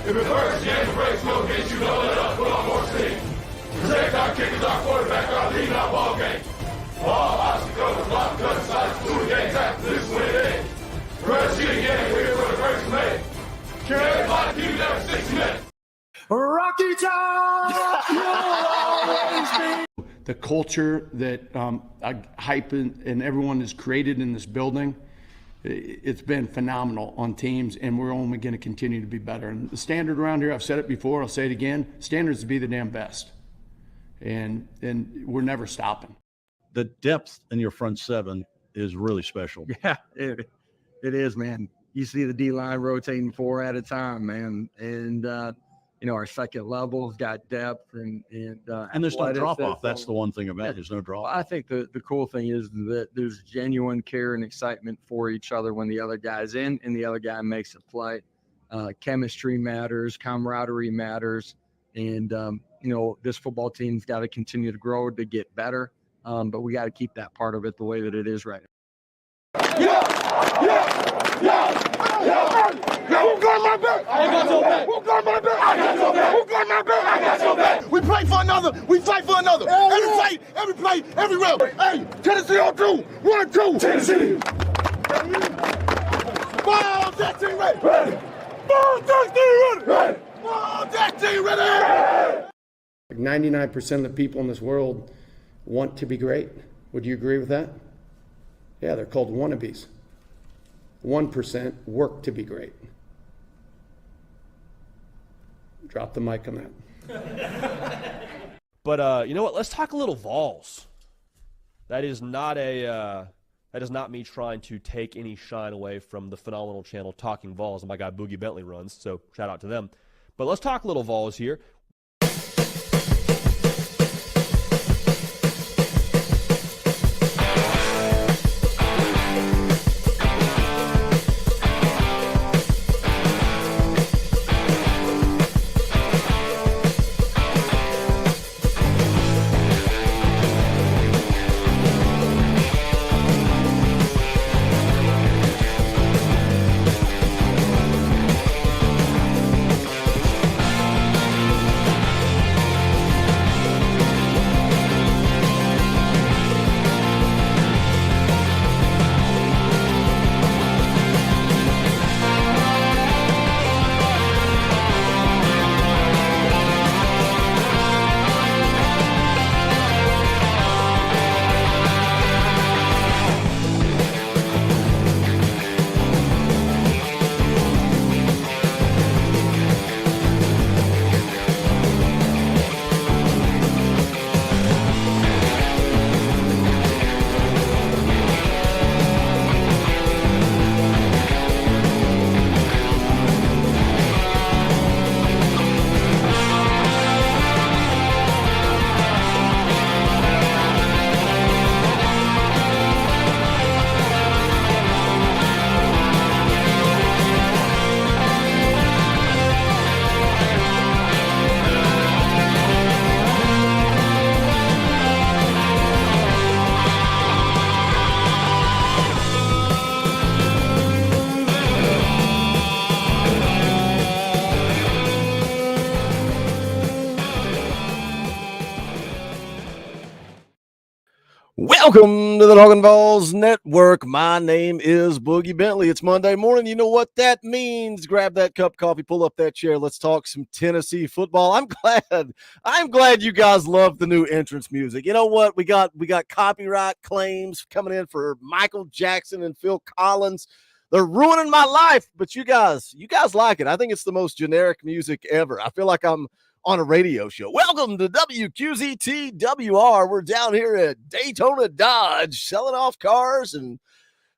If it hurts, you ain't the breaks, no games, you know let us put on more steam. Protect our kickers, our quarterback, our lead, our ball game. All obstacles, block, cut, sides, 2 games after this win in. First you again, we're here for the first minute. Can everybody keep it there for 60 minutes? Rocky Top, you'll always be. The culture that Hype and everyone has created in this building, it's been phenomenal on teams, and we're only going to continue to be better. And the standard around here, I've said it before, I'll say it again, standard is to be the damn best. And we're never stopping. The depth in your front seven is really special. Yeah, it is, man. You see the D-line rotating 4 at a time, man. And, our second level's got depth and there's no drop off. That's the one thing about it. There's no drop off. I think the cool thing is that there's genuine care and excitement for each other when the other guy's in and the other guy makes a play. Chemistry matters, camaraderie matters. And, this football team's got to continue to grow to get better. But we got to keep that part of it the way that it is right now. Who got my back? I got your back. Who got my back? I got your back. Who got my back? I got your back. We play for another. We fight for another. Every fight, every play, every round. Hey, Tennessee on 2. 1, 2. Tennessee. Ball that team ready. Ball that team ready. Ball that team ready. 99% of the people in this world want to be great. Would you agree with that? Yeah, they're called wannabes. 1% work to be great. Drop the mic on that. But you know what? Let's talk a little Vols. That is not me trying to take any shine away from the phenomenal channel Talkin VAWLS that my guy BoogieBentley runs. So shout out to them. But let's talk a little Vols here. Welcome to the Talkin VAWLS Network. My name is BoogieBentley. It's Monday morning. You know what that means. Grab that cup of coffee, pull up that chair. Let's talk some Tennessee football. I'm glad you guys love the new entrance music. You know what? We got copyright claims coming in for Michael Jackson and Phil Collins. They're ruining my life, but you guys like it. I think it's the most generic music ever. I feel like I'm on a radio show. Welcome to WQZTWR. We're down here at Daytona Dodge selling off cars, and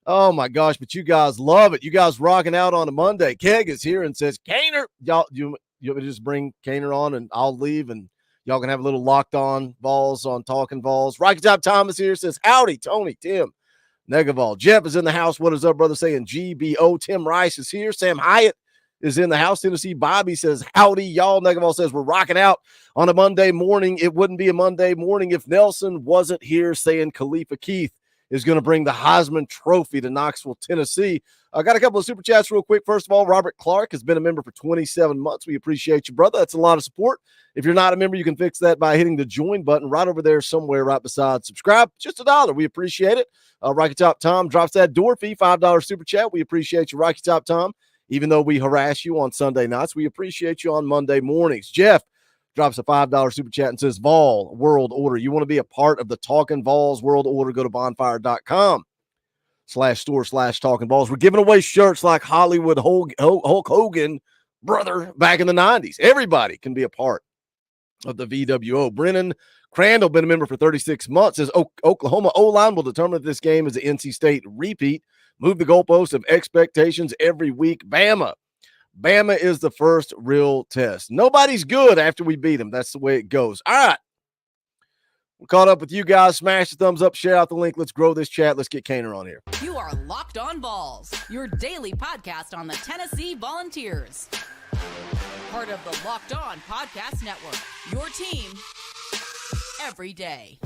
oh my gosh, but you guys love it. You guys rocking out on a Monday. Keg is here and says, Kaner, y'all, you want me to just bring Kaner on and I'll leave and y'all can have a little locked on balls on Talkin VAWLS. Rocky Top Thomas here says, howdy, Tony, Tim, Negaval. Jeff is in the house. What is up, brother? Saying GBO. Tim Rice is here. Sam Hyatt is in the house. Tennessee Bobby says, howdy, y'all. Negaval says, we're rocking out on a Monday morning. It wouldn't be a Monday morning if Nelson wasn't here, saying Khalifa Keith is going to bring the Heisman Trophy to Knoxville, Tennessee. I got a couple of super chats real quick. First of all, Robert Clark has been a member for 27 months. We appreciate you, brother. That's a lot of support. If you're not a member, you can fix that by hitting the join button right over there somewhere right beside subscribe. Just $1. We appreciate it. Rocky Top Tom drops that door fee, $5 super chat. We appreciate you, Rocky Top Tom. Even though we harass you on Sunday nights, we appreciate you on Monday mornings. Jeff drops a $5 super chat and says, Vol World Order. You want to be a part of the Talkin VAWLS World Order, go to bonfire.com/store/Talkin VAWLS. We're giving away shirts like Hollywood Hulk Hogan, brother, back in the 90s. Everybody can be a part of the VWO. Brennan Crandall, been a member for 36 months, says Oklahoma O-line will determine if this game is an NC State repeat. Move the goalposts of expectations every week. Bama is the first real test. Nobody's good after we beat them. That's the way it goes. All right. We're caught up with you guys. Smash the thumbs up. Share out the link. Let's grow this chat. Let's get Kaner on here. You are Locked On Vols, your daily podcast on the Tennessee Volunteers. Part of the Locked On Podcast Network, your team every day.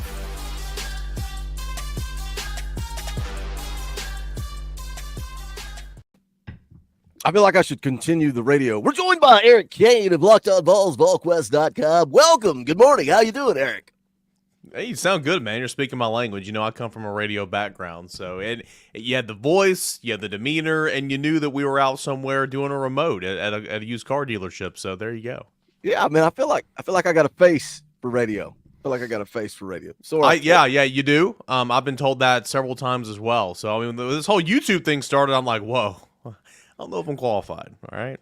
I feel like I should continue the radio. We're joined by Eric Kane of Locked On Vols, VolQuest.com. Welcome. Good morning. How you doing, Eric? Hey, you sound good, man. You're speaking my language. You know, I come from a radio background, so you had the voice, you had the demeanor, and you knew that we were out somewhere doing a remote at a used car dealership. So there you go. Yeah, man. I feel like I got a face for radio. So yeah, you do. I've been told that several times as well. So I mean, this whole YouTube thing started. I'm like, whoa. I don't know if I'm qualified. All right.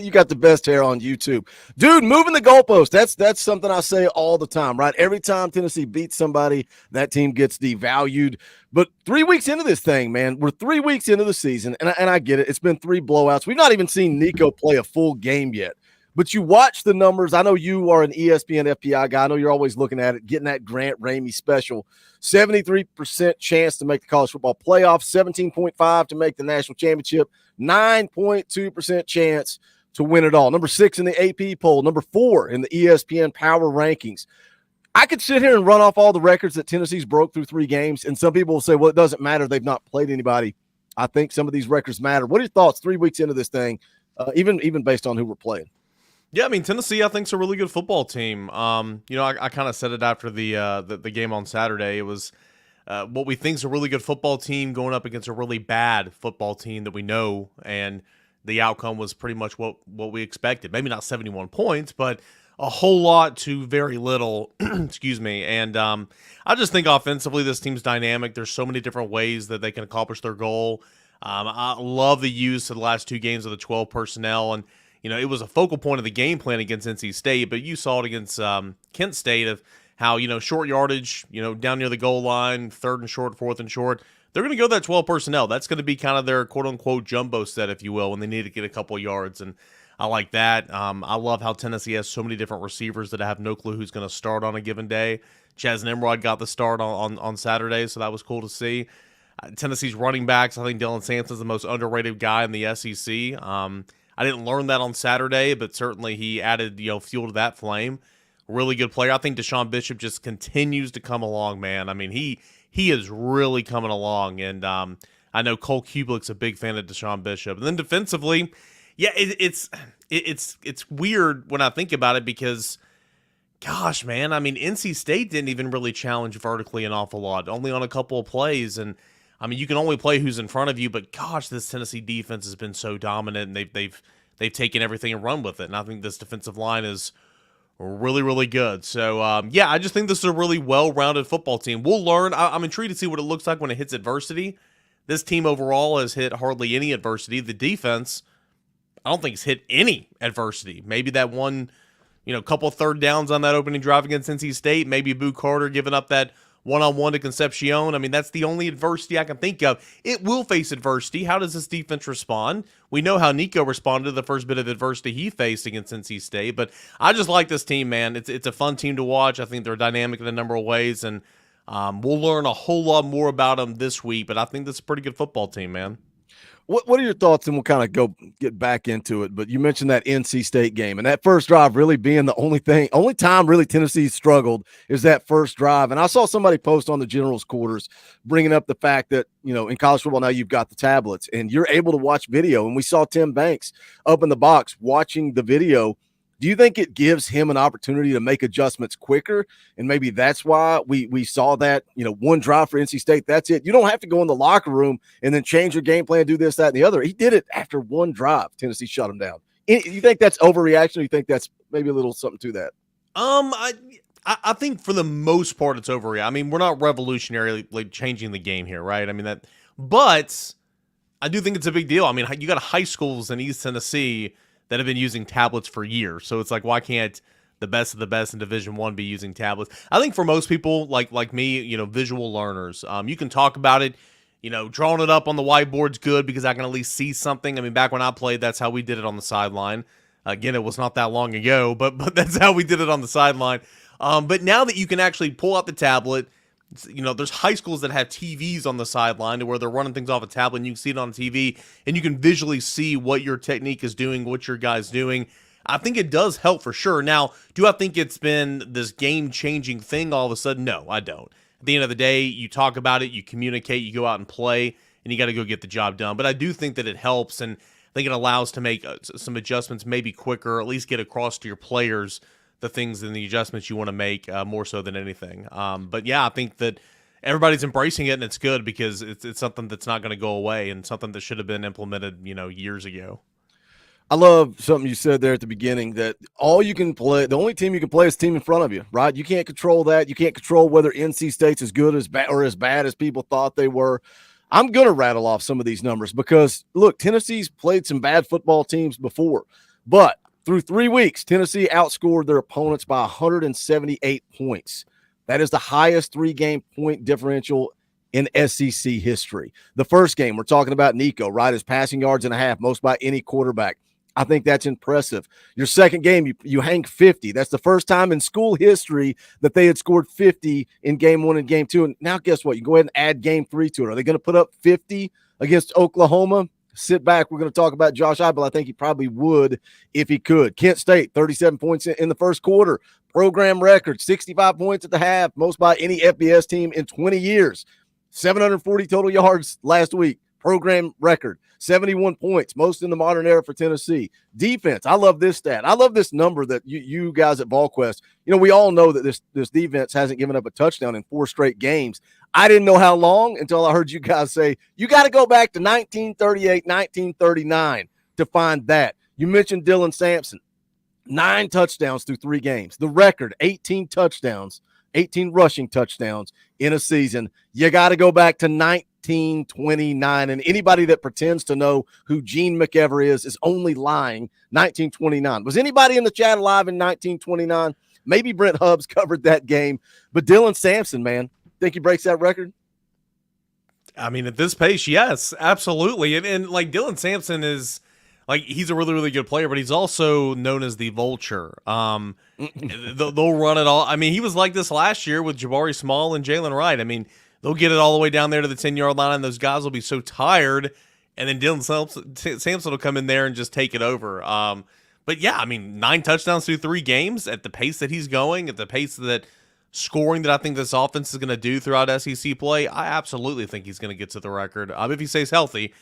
You got the best hair on YouTube. Dude, moving the goalpost. That's something I say all the time, right? Every time Tennessee beats somebody, that team gets devalued. But 3 weeks into this thing, man, we're 3 weeks into the season, and I get it. It's been 3 blowouts. We've not even seen Nico play a full game yet. But you watch the numbers. I know you are an ESPN FPI guy. I know you're always looking at it, getting that Grant Ramey special. 73% chance to make the college football playoff, 17.5 to make the national championship, 9.2% chance to win it all. Number 6 in the AP poll, number 4 in the ESPN Power Rankings. I could sit here and run off all the records that Tennessee's broke through 3 games, and some people will say, well, it doesn't matter. They've not played anybody. I think some of these records matter. What are your thoughts 3 weeks into this thing, even based on who we're playing? Yeah, I mean, Tennessee, I think, is a really good football team. You know, I kind of said it after the game on Saturday. It was what we think is a really good football team going up against a really bad football team that we know, and the outcome was pretty much what we expected. Maybe not 71 points, but a whole lot to very little. Excuse me. And I just think offensively, this team's dynamic. There's so many different ways that they can accomplish their goal. I love the use of the last 2 games of the 12 personnel, and you know, it was a focal point of the game plan against NC State, but you saw it against Kent State of how, you know, short yardage, you know, down near the goal line, 3rd and short, 4th and short. They're going to go that 12 personnel. That's going to be kind of their quote-unquote jumbo set, if you will, when they need to get a couple of yards, and I like that. I love how Tennessee has so many different receivers that I have no clue who's going to start on a given day. Chaz Nimrod got the start on Saturday, so that was cool to see. Tennessee's running backs, I think Dylan Sampson's the most underrated guy in the SEC. I didn't learn that on Saturday, but certainly he added, you know, fuel to that flame. Really good player. I think Deshaun Bishop just continues to come along, man. I mean, he is really coming along, and I know Cole Kublik's a big fan of Deshaun Bishop. And then defensively, yeah, it's weird when I think about it because, gosh, man, I mean, NC State didn't even really challenge vertically an awful lot, only on a couple of plays, and I mean, you can only play who's in front of you, but gosh, this Tennessee defense has been so dominant, and they've taken everything and run with it. And I think this defensive line is really, really good. So, yeah, I just think this is a really well-rounded football team. We'll learn. I'm intrigued to see what it looks like when it hits adversity. This team overall has hit hardly any adversity. The defense, I don't think it's hit any adversity. Maybe that one, you know, couple of 3rd downs on that opening drive against NC State. Maybe Boo Carter giving up that one-on-one to Concepcion. I mean, that's the only adversity I can think of. It will face adversity. How does this defense respond? We know how Nico responded to the first bit of adversity he faced against NC State, but I just like this team, man. It's a fun team to watch. I think they're dynamic in a number of ways, and we'll learn a whole lot more about them this week, but I think this is a pretty good football team, man. What are your thoughts? And we'll kind of get back into it. But you mentioned that NC State game, and that first drive really being the only time really Tennessee struggled is that first drive. And I saw somebody post on the General's quarters bringing up the fact that, in college football now you've got the tablets and you're able to watch video. And we saw Tim Banks up in the box watching the video. Do you think it gives him an opportunity to make adjustments quicker? And maybe that's why we saw that, one drive for NC State. That's it. You don't have to go in the locker room and then change your game plan, do this, that, and the other. He did it after one drive. Tennessee shut him down. You think that's overreaction, or you think that's maybe a little something to that? I think for the most part it's overreaction. I mean, we're not revolutionarily changing the game here, right? I mean but I do think it's a big deal. I mean, you got high schools in East Tennessee that have been using tablets for years. So it's like, why can't the best of the best in Division I be using tablets? I think for most people like me, visual learners, you can talk about it, drawing it up on the whiteboard's good because I can at least see something. I mean, back when I played, that's how we did it on the sideline. Again, it was not that long ago, but that's how we did it on the sideline. But now that you can actually pull out the tablet, there's high schools that have TVs on the sideline to where they're running things off a tablet and you can see it on TV and you can visually see what your technique is doing, what your guy's doing. I think it does help for sure. Now, do I think it's been this game-changing thing all of a sudden? No, I don't. At the end of the day, you talk about it, you communicate, you go out and play, and you got to go get the job done. But I do think that it helps, and I think it allows to make some adjustments maybe quicker, or at least get across to your players the things and the adjustments you want to make more so than anything. But yeah, I think that everybody's embracing it, and it's good because it's something that's not going to go away and something that should have been implemented, years ago. I love something you said there at the beginning, that the only team you can play is the team in front of you, right? You can't control that. You can't control whether NC State's as good as bad or as bad as people thought they were. I'm going to rattle off some of these numbers because, look, Tennessee's played some bad football teams before, but through 3 weeks, Tennessee outscored their opponents by 178 points. That is the highest 3-game point differential in SEC history. The first game, we're talking about Nico, right? His passing yards and a half, most by any quarterback. I think that's impressive. Your second game, you hang 50. That's the first time in school history that they had scored 50 in game 1 and game 2. And now guess what? You go ahead and add game 3 to it. Are they going to put up 50 against Oklahoma? Sit back. We're going to talk about Josh Heupel. I think he probably would if he could. Kent State, 37 points in the first quarter. Program record, 65 points at the half, most by any FBS team in 20 years. 740 total yards last week. Program record, 71 points, most in the modern era for Tennessee. Defense, I love this stat. I love this number that you guys at VolQuest, we all know that this defense hasn't given up a touchdown in 4 straight games. I didn't know how long until I heard you guys say, you got to go back to 1938, 1939 to find that. You mentioned Dylan Sampson, 9 touchdowns through 3 games. The record, 18 touchdowns, 18 rushing touchdowns in a season. You got to go back to 1929. And anybody that pretends to know who Gene McEver is only lying. 1929. Was anybody in the chat alive in 1929? Maybe Brent Hubbs covered that game. But Dylan Sampson, man, think he breaks that record? I mean, at this pace, yes, absolutely. And like Dylan Sampson is he's a really, really good player, but he's also known as the vulture. They'll run it all. I mean, he was like this last year with Jabari Small and Jalen Wright. I mean, they'll get it all the way down there to the 10-yard line, and those guys will be so tired, and then Dylan Sampson will come in there and just take it over. But yeah, I mean, 9 touchdowns through 3 games at the pace that he's going, at the pace that scoring that I think this offense is going to do throughout SEC play, I absolutely think he's going to get to the record if he stays healthy,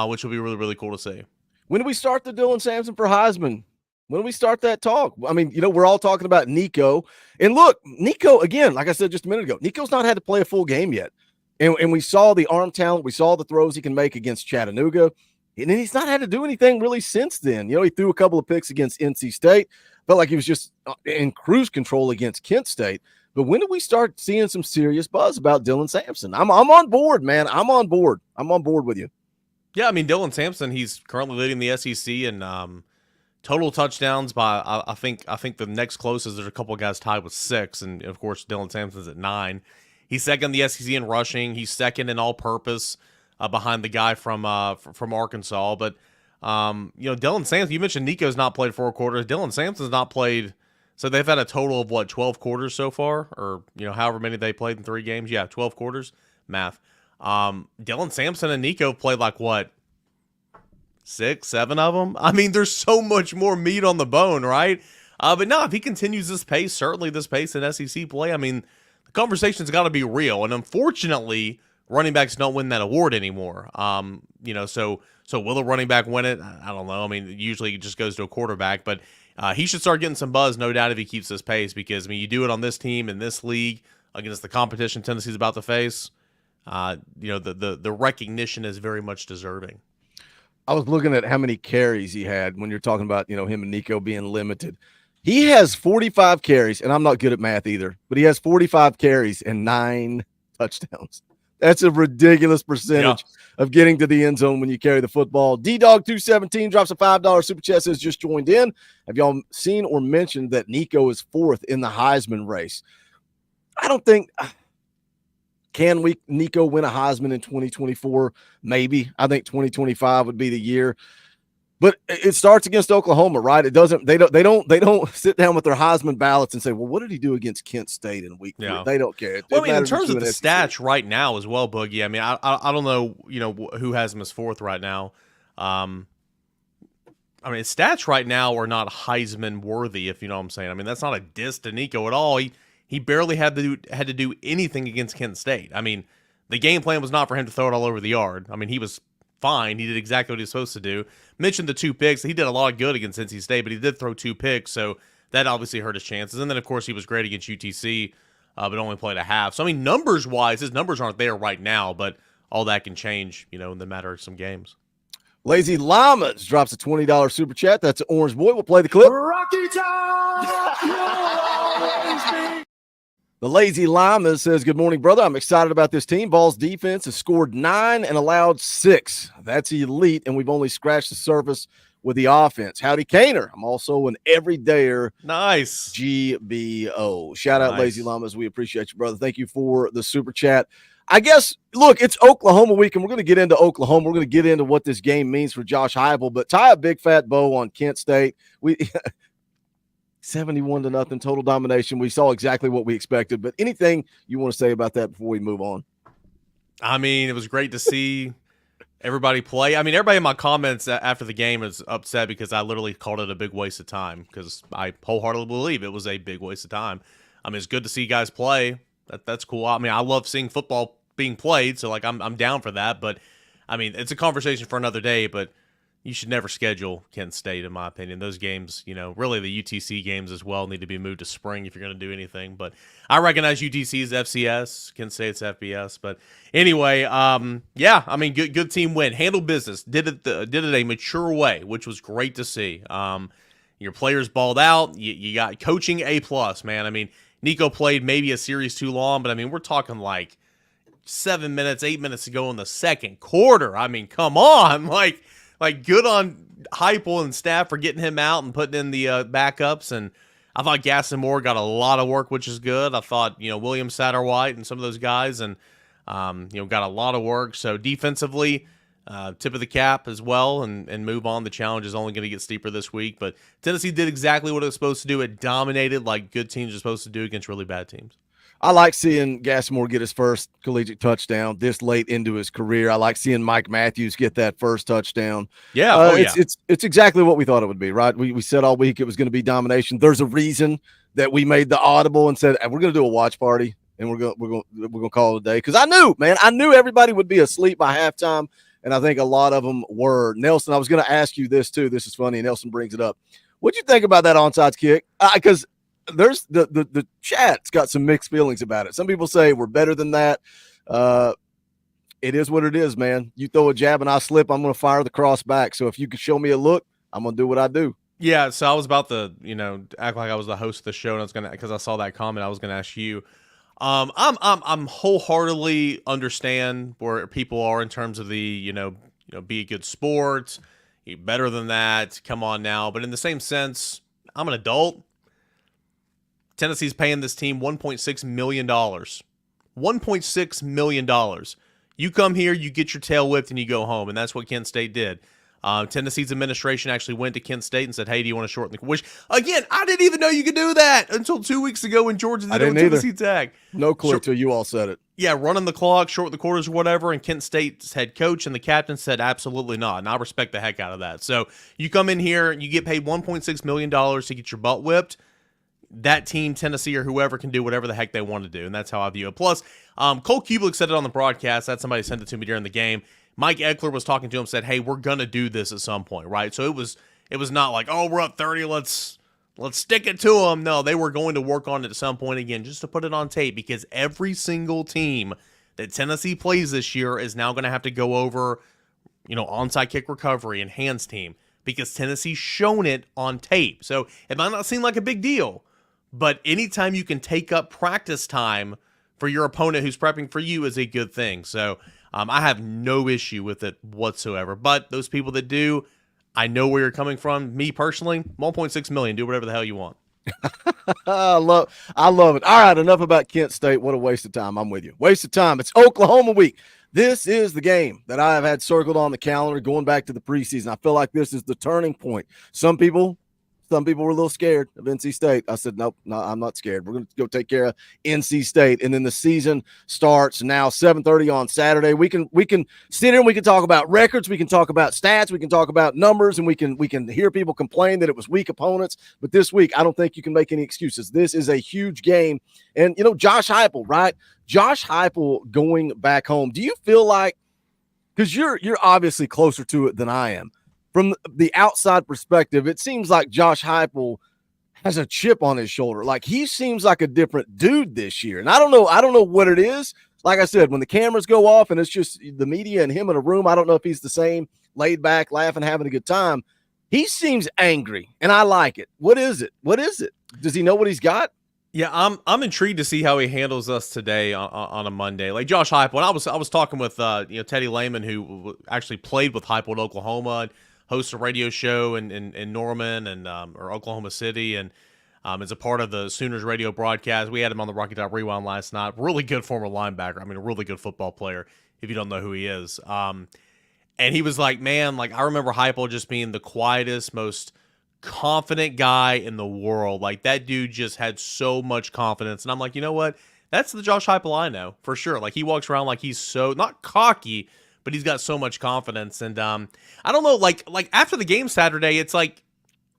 which will be really, really cool to see. When do we start the Dylan Sampson for Heisman? When do we start that talk? I mean, we're all talking about Nico. And look, Nico, again, like I said just a minute ago, Nico's not had to play a full game yet. And we saw the arm talent. We saw the throws he can make against Chattanooga. And then he's not had to do anything really since then. He threw a couple of picks against NC State. Felt like he was just in cruise control against Kent State. But when do we start seeing some serious buzz about Dylan Sampson? I'm on board, man. I'm on board. I'm on board with you. Yeah, I mean, Dylan Sampson, he's currently leading the SEC in total touchdowns by, I think the next closest, there's a couple of guys tied with 6, and of course, Dylan Sampson's at 9. He's second in the SEC in rushing. He's second in all-purpose behind the guy from Arkansas. But, Dylan Sampson, you mentioned Nico's not played 4 quarters. Dylan Sampson's not played, so they've had a total of, 12 quarters so far? Or, however many they played in 3 games. Yeah, 12 quarters. Math. Dylan Sampson and Nico played 6, 7 of them. I mean, there's so much more meat on the bone, right? But no, if he continues this pace, certainly this pace in SEC play, I mean, the conversation's got to be real. And unfortunately, running backs don't win that award anymore. So will a running back win it? I don't know. I mean, usually it just goes to a quarterback, but he should start getting some buzz, no doubt, if he keeps this pace, because, I mean, you do it on this team in this league against the competition Tennessee's about to face. The recognition is very much deserving. I was looking at how many carries he had when you're talking about, him and Nico being limited. He has 45 carries, and I'm not good at math either, but he has 45 carries and 9 touchdowns. That's a ridiculous percentage of getting to the end zone when you carry the football. D-Dog217 drops a $5 super chat, says just joined in. Have y'all seen or mentioned that Nico is 4th in the Heisman race? I don't think – can Nico win a Heisman in 2024? Maybe. I think 2025 would be the year. But it starts against Oklahoma, right? It doesn't. They don't sit down with their Heisman ballots and say, "Well, what did he do against Kent State in week 3?" They don't care. Well, I mean, in terms of the stats right now as well, Boogie. I mean, I don't know, who has him as 4th right now. I mean, stats right now are not Heisman worthy, if you know what I'm saying. I mean, that's not a diss to Nico at all. He barely had to do anything against Kent State. I mean, the game plan was not for him to throw it all over the yard. I mean, he was fine. He did exactly what he was supposed to do. Mentioned the 2 picks. He did a lot of good against NC State, but he did throw 2 picks, so that obviously hurt his chances. And then, of course, he was great against UTC, but only played a half. So, I mean, numbers-wise, his numbers aren't there right now, but all that can change, in the matter of some games. Lazy Llamas drops a $20 super chat. That's an Orange Boy. We'll play the clip. Rocky Top, you'll always be. The Lazy Llama says, good morning, brother. I'm excited about this team. Vols defense has scored 9 and allowed 6. That's elite, and we've only scratched the surface with the offense. Howdy, Kaner. I'm also an everydayer. Nice. GBO. Shout out, Lazy Llamas. We appreciate you, brother. Thank you for the super chat. I guess, look, it's Oklahoma week, and we're going to get into Oklahoma. We're going to get into what this game means for Josh Heupel, but tie a big fat bow on Kent State. 71-0 total domination. We saw exactly what we expected, but anything you want to say about that before we move on? I mean, it was great to see everybody play. I mean, everybody in my comments after the game is upset because I literally called it a big waste of time, because I wholeheartedly believe it was a big waste of time. I mean, it's good to see guys play. That's cool. I mean, I love seeing football being played, so I'm down for that. But I mean, it's a conversation for another day, but you should never schedule Kent State, in my opinion. Those games, really the UTC games as well, need to be moved to spring if you're going to do anything. But I recognize UTC's FCS, Kent State's FBS. But anyway, yeah, I mean, good team win. Handled business. Did it a mature way, which was great to see. Your players balled out. You got coaching A+, man. I mean, Nico played maybe a series too long, but I mean, we're talking like 8 minutes to go in the second quarter. I mean, come on, like good on Heupel and staff for getting him out and putting in the backups. And I thought Gaston Moore got a lot of work, which is good. I thought, William Satterwhite and some of those guys and, got a lot of work. So defensively, tip of the cap as well, and move on. The challenge is only going to get steeper this week. But Tennessee did exactly what it was supposed to do. It dominated like good teams are supposed to do against really bad teams. I like seeing Gassmore get his first collegiate touchdown this late into his career. I like seeing Mike Matthews get that first touchdown. Yeah, it's exactly what we thought it would be, right? We said all week it was going to be domination. There's a reason that we made the audible and said we're going to do a watch party and we're going to call it a day, because I knew everybody would be asleep by halftime, and I think a lot of them were. Nelson, I was going to ask you this too. This is funny. Nelson brings it up. What'd you think about that onside kick? Because there's the chat's got some mixed feelings about it. Some people say we're better than that. It is what it is, man. You throw a jab and I slip, I'm going to fire the cross back. So if you could show me a look, I'm going to do what I do. Yeah, so I was about to, act like I was the host of the show, and I was gonna, because I saw that comment, I was gonna ask you. I'm wholeheartedly understand where people are in terms of the, be a good sport, better than that. Come on now, but in the same sense, I'm an adult. Tennessee's paying this team $1.6 million. $1.6 million. You come here, you get your tail whipped, and you go home, and that's what Kent State did. Tennessee's administration actually went to Kent State and said, hey, do you want to shorten the – which, again, I didn't even know you could do that until 2 weeks ago when Georgia did it with Tennessee Tech. No clue till you all said it. Yeah, running the clock, shorten the quarters or whatever, and Kent State's head coach and the captain said absolutely not, and I respect the heck out of that. So you come in here, you get paid $1.6 million to get your butt whipped. That team, Tennessee or whoever, can do whatever the heck they want to do, and that's how I view it. Plus, Cole Kubelik said it on the broadcast. That somebody sent it to me during the game. Mike Eckler was talking to him, said, hey, we're going to do this at some point, right? So it was not like, oh, we're up 30, let's stick it to them. No, they were going to work on it at some point again just to put it on tape, because every single team that Tennessee plays this year is now going to have to go over, onside kick recovery and hands team, because Tennessee's shown it on tape. So it might not seem like a big deal, but anytime you can take up practice time for your opponent who's prepping for you is a good thing. So I have no issue with it whatsoever. But those people that do, I know where you're coming from. Me personally, $1.6 million. Do whatever the hell you want. I love it. All right, enough about Kent State. What a waste of time. I'm with you. Waste of time. It's Oklahoma week. This is the game that I have had circled on the calendar going back to the preseason. I feel like this is the turning point. Some people were a little scared of NC State. I said, nope, no, I'm not scared. We're going to go take care of NC State. And then the season starts now, 7:30 on Saturday. We can sit here and we can talk about records. We can talk about stats. We can talk about numbers, and we can hear people complain that it was weak opponents. But this week, I don't think you can make any excuses. This is a huge game. And, Josh Heupel, right? Josh Heupel going back home. Do you feel like, because you're obviously closer to it than I am, from the outside perspective, it seems like Josh Heupel has a chip on his shoulder. Like, he seems like a different dude this year. And I don't know what it is. Like I said, when the cameras go off and it's just the media and him in a room, I don't know if he's the same, laid back, laughing, having a good time. He seems angry, and I like it. What is it? Does he know what he's got? Yeah, I'm intrigued to see how he handles us today on a Monday. Like Josh Heupel, and I was talking with Teddy Lehman, who actually played with Heupel at Oklahoma, and hosts a radio show in Norman and or Oklahoma City, and is a part of the Sooners radio broadcast. We had him on the Rocky Top Rewind last night. Really good former linebacker. I mean, a really good football player if you don't know who he is. And he was like, man, like I remember Heupel just being the quietest, most confident guy in the world. Like that dude just had so much confidence. And I'm like, you know what? That's the Josh Heupel I know for sure. Like he walks around like he's so not cocky, but he's got so much confidence. And I don't know, like after the game Saturday, it's like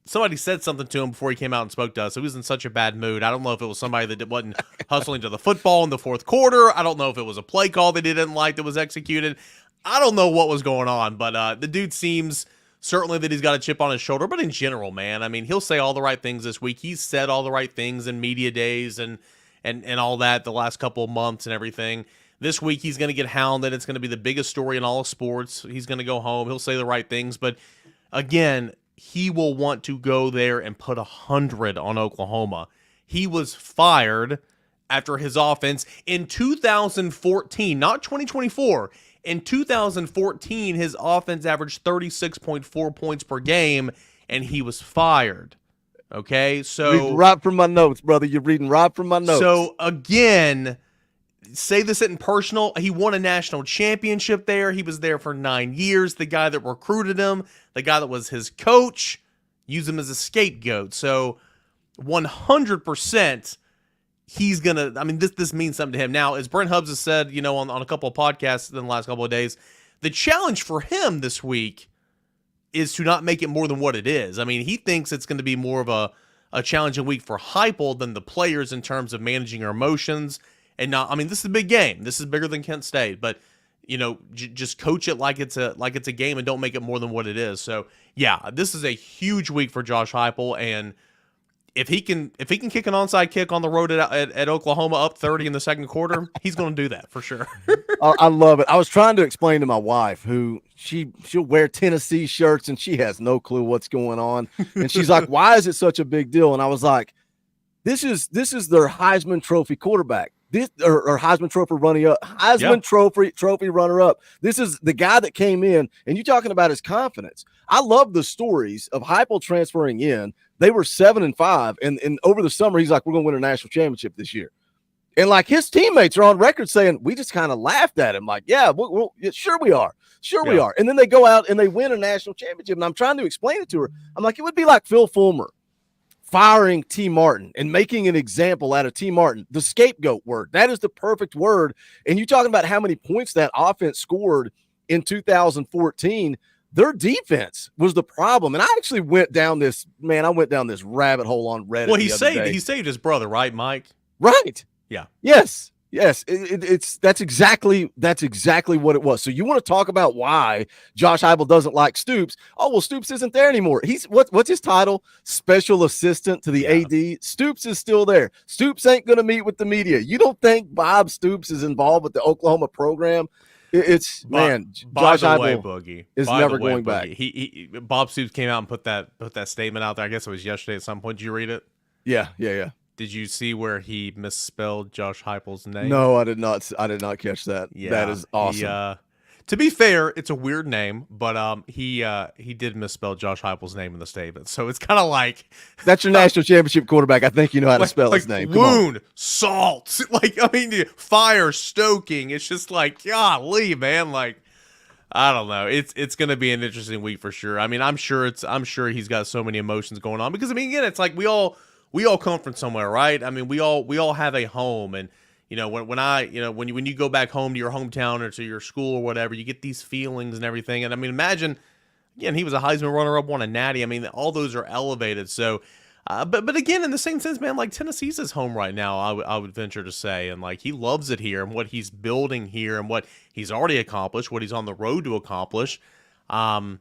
somebody said something to him before he came out and spoke to us. He was in such a bad mood. I don't know if it was somebody that wasn't hustling to the football in the fourth quarter. I don't know if it was a play call they didn't like that was executed. I don't know what was going on, but the dude seems certainly that he's got a chip on his shoulder. But in general, man, I mean, he'll say all the right things this week. He's said all the right things in media days and all that the last couple of months and everything. This week, he's going to get hounded. It's going to be the biggest story in all of sports. He's going to go home. He'll say the right things. But again, he will want to go there and put 100 on Oklahoma. He was fired after his offense in 2014, not 2024. In 2014, his offense averaged 36.4 points per game, and he was fired. Okay, so reading right from my notes, brother. You're reading right from my notes. So again, say this isn't personal. He won a national championship there. He was there for 9 years. The guy that recruited him, the guy that was his coach, used him as a scapegoat. So 100%. He's going to, I mean, this means something to him. Now, as Brent Hubbs has said, on a couple of podcasts in the last couple of days, the challenge for him this week is to not make it more than what it is. I mean, he thinks it's going to be more of a challenging week for Heupel than the players in terms of managing your emotions. And not, I mean, this is a big game. This is bigger than Kent State, but just coach it like it's a game and don't make it more than what it is. So yeah, this is a huge week for Josh Heupel, and if he can kick an onside kick on the road at Oklahoma up 30 in the second quarter, he's going to do that for sure. I love it. I was trying to explain to my wife, who she'll wear Tennessee shirts and she has no clue what's going on, and she's like, "Why is it such a big deal?" And I was like, "This is their Heisman Trophy quarterback." Or Heisman Trophy Trophy runner up. This is the guy that came in, and you're talking about his confidence. I love the stories of Heupel transferring in. They were 7-5, and over the summer, he's like, "We're going to win a national championship this year." And like his teammates are on record saying, we just kind of laughed at him. Like, yeah, sure we are. Sure we are. And then they go out and they win a national championship. And I'm trying to explain it to her. I'm like, it would be like Phil Fulmer firing T. Martin and making an example out of T. Martin, the scapegoat word. That is the perfect word. And you talking about how many points that offense scored in 2014. Their defense was the problem. And I actually went down this rabbit hole on Reddit. Well, he saved his brother, right, Mike? Right. Yeah. Yes. That's exactly what it was. So you want to talk about why Josh Heupel doesn't like Stoops? Oh, well, Stoops isn't there anymore. He's what's his title? Special assistant to the AD. Stoops is still there. Stoops ain't going to meet with the media. You don't think Bob Stoops is involved with the Oklahoma program? Josh Heupel Boogie is never going back. Bob Stoops came out and put that statement out there. I guess it was yesterday at some point. Did you read it? Yeah. Did you see where he misspelled Josh Heupel's name? No, I did not. I did not catch that. Yeah, that is awesome. To be fair, it's a weird name, but he did misspell Josh Heupel's name in the statement. So it's kind of like that's your national championship quarterback. I think you know how to spell his name. Wound, salt, fire, stoking. It's just like, golly, man. Like, I don't know. It's going to be an interesting week for sure. I mean, I'm sure he's got so many emotions going on because again, it's like we all come from somewhere, right? I mean, we all have a home, and when you go back home to your hometown or to your school or whatever, you get these feelings and everything. And I mean, imagine, again, he was a Heisman runner-up, won a Natty. I mean, all those are elevated. So, but again, in the same sense, man, like Tennessee's his home right now. I would venture to say, and like he loves it here and what he's building here and what he's already accomplished, what he's on the road to accomplish. I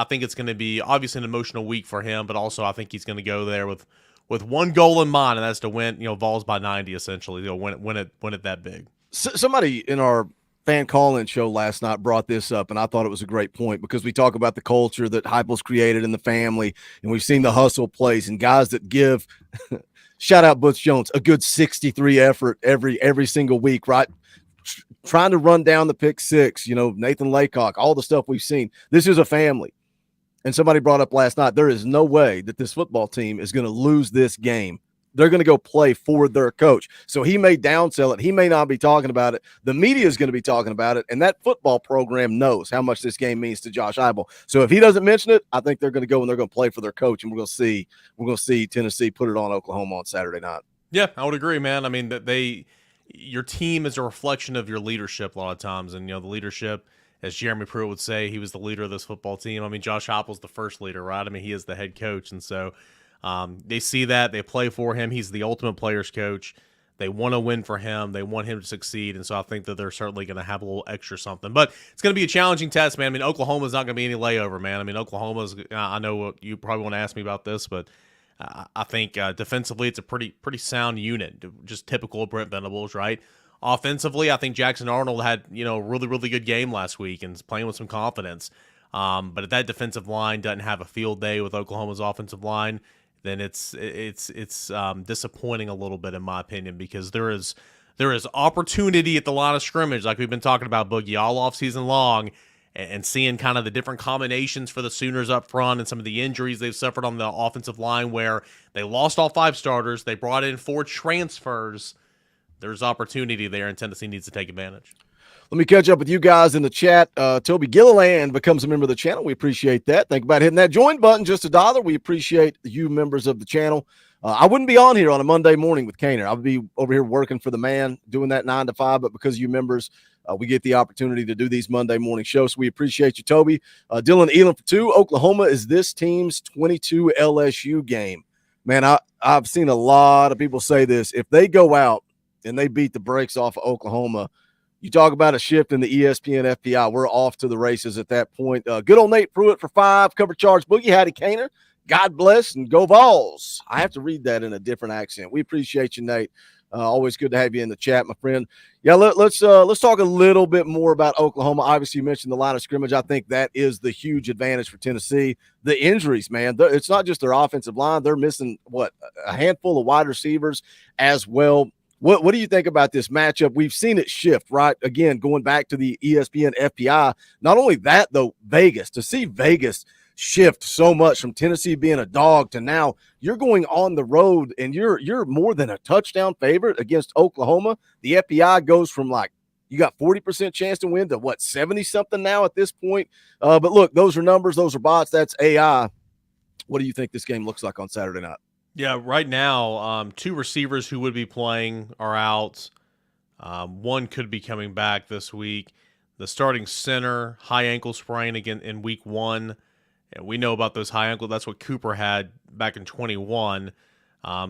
think it's going to be obviously an emotional week for him, but also I think he's going to go there with one goal in mind, and that's to win, Vols by 90, essentially. Win it that big. Somebody in our fan call-in show last night brought this up, and I thought it was a great point because we talk about the culture that Heupel's created in the family, and we've seen the hustle plays and guys that give shout out Butch Jones, a good 63 effort every single week, right? Trying to run down the pick six, Nathan Laycock, all the stuff we've seen. This is a family. And somebody brought up last night, there is no way that this football team is going to lose this game. They're going to go play for their coach. So he may downsell it. He may not be talking about it. The media is going to be talking about it. And that football program knows how much this game means to Josh Heupel. So if he doesn't mention it, I think they're going to go and they're going to play for their coach. And we're going to see Tennessee put it on Oklahoma on Saturday night. Yeah, I would agree, man. I mean, your team is a reflection of your leadership a lot of times. And, the leadership, as Jeremy Pruitt would say, he was the leader of this football team. I mean, Josh Heupel's the first leader, right? I mean, he is the head coach. And so they see that. They play for him. He's the ultimate player's coach. They want to win for him. They want him to succeed. And so I think that they're certainly going to have a little extra something. But it's going to be a challenging test, man. I mean, Oklahoma's not going to be any layover, man. I mean, Oklahoma's – I know you probably want to ask me about this, but I think defensively it's a pretty sound unit, just typical of Brent Venables, right? Offensively, I think Jackson Arnold had, a really, really good game last week and is playing with some confidence. But if that defensive line doesn't have a field day with Oklahoma's offensive line, then it's disappointing a little bit in my opinion because there is opportunity at the line of scrimmage like we've been talking about, Boogie, all offseason long, and seeing kind of the different combinations for the Sooners up front and some of the injuries they've suffered on the offensive line where they lost all 5 starters, they brought in 4 transfers. There's opportunity there, and Tennessee needs to take advantage. Let me catch up with you guys in the chat. Toby Gilliland becomes a member of the channel. We appreciate that. Think about hitting that join button, just $1. We appreciate you members of the channel. I wouldn't be on here on a Monday morning with Kaner. I would be over here working for the man, doing that 9 to 5, but because of you members, we get the opportunity to do these Monday morning shows. So we appreciate you, Toby. Dylan Elam for 2. Oklahoma is this team's 22 LSU game. Man, I've seen a lot of people say this. If they go out and they beat the brakes off of Oklahoma, you talk about a shift in the ESPN FPI. We're off to the races at that point. Good old Nate Pruitt for 5. Cover charge Boogie. Howdy, Kaner. God bless and go Vols. I have to read that in a different accent. We appreciate you, Nate. Always good to have you in the chat, my friend. Yeah, let's talk a little bit more about Oklahoma. Obviously, you mentioned the line of scrimmage. I think that is the huge advantage for Tennessee. The injuries, man. It's not just their offensive line. They're missing, a handful of wide receivers as well. What do you think about this matchup? We've seen it shift, right? Again, going back to the ESPN FPI. Not only that, though, Vegas. To see Vegas shift so much from Tennessee being a dog to now you're going on the road and you're more than a touchdown favorite against Oklahoma. The FPI goes from like you got 40% chance to win to what, 70-something now at this point. But look, those are numbers, those are bots, that's AI. What do you think this game looks like on Saturday night? Yeah, right now, 2 receivers who would be playing are out. One could be coming back this week. The starting center, high ankle sprain again in week 1. And we know about those high ankle. That's what Cooper had back in 21.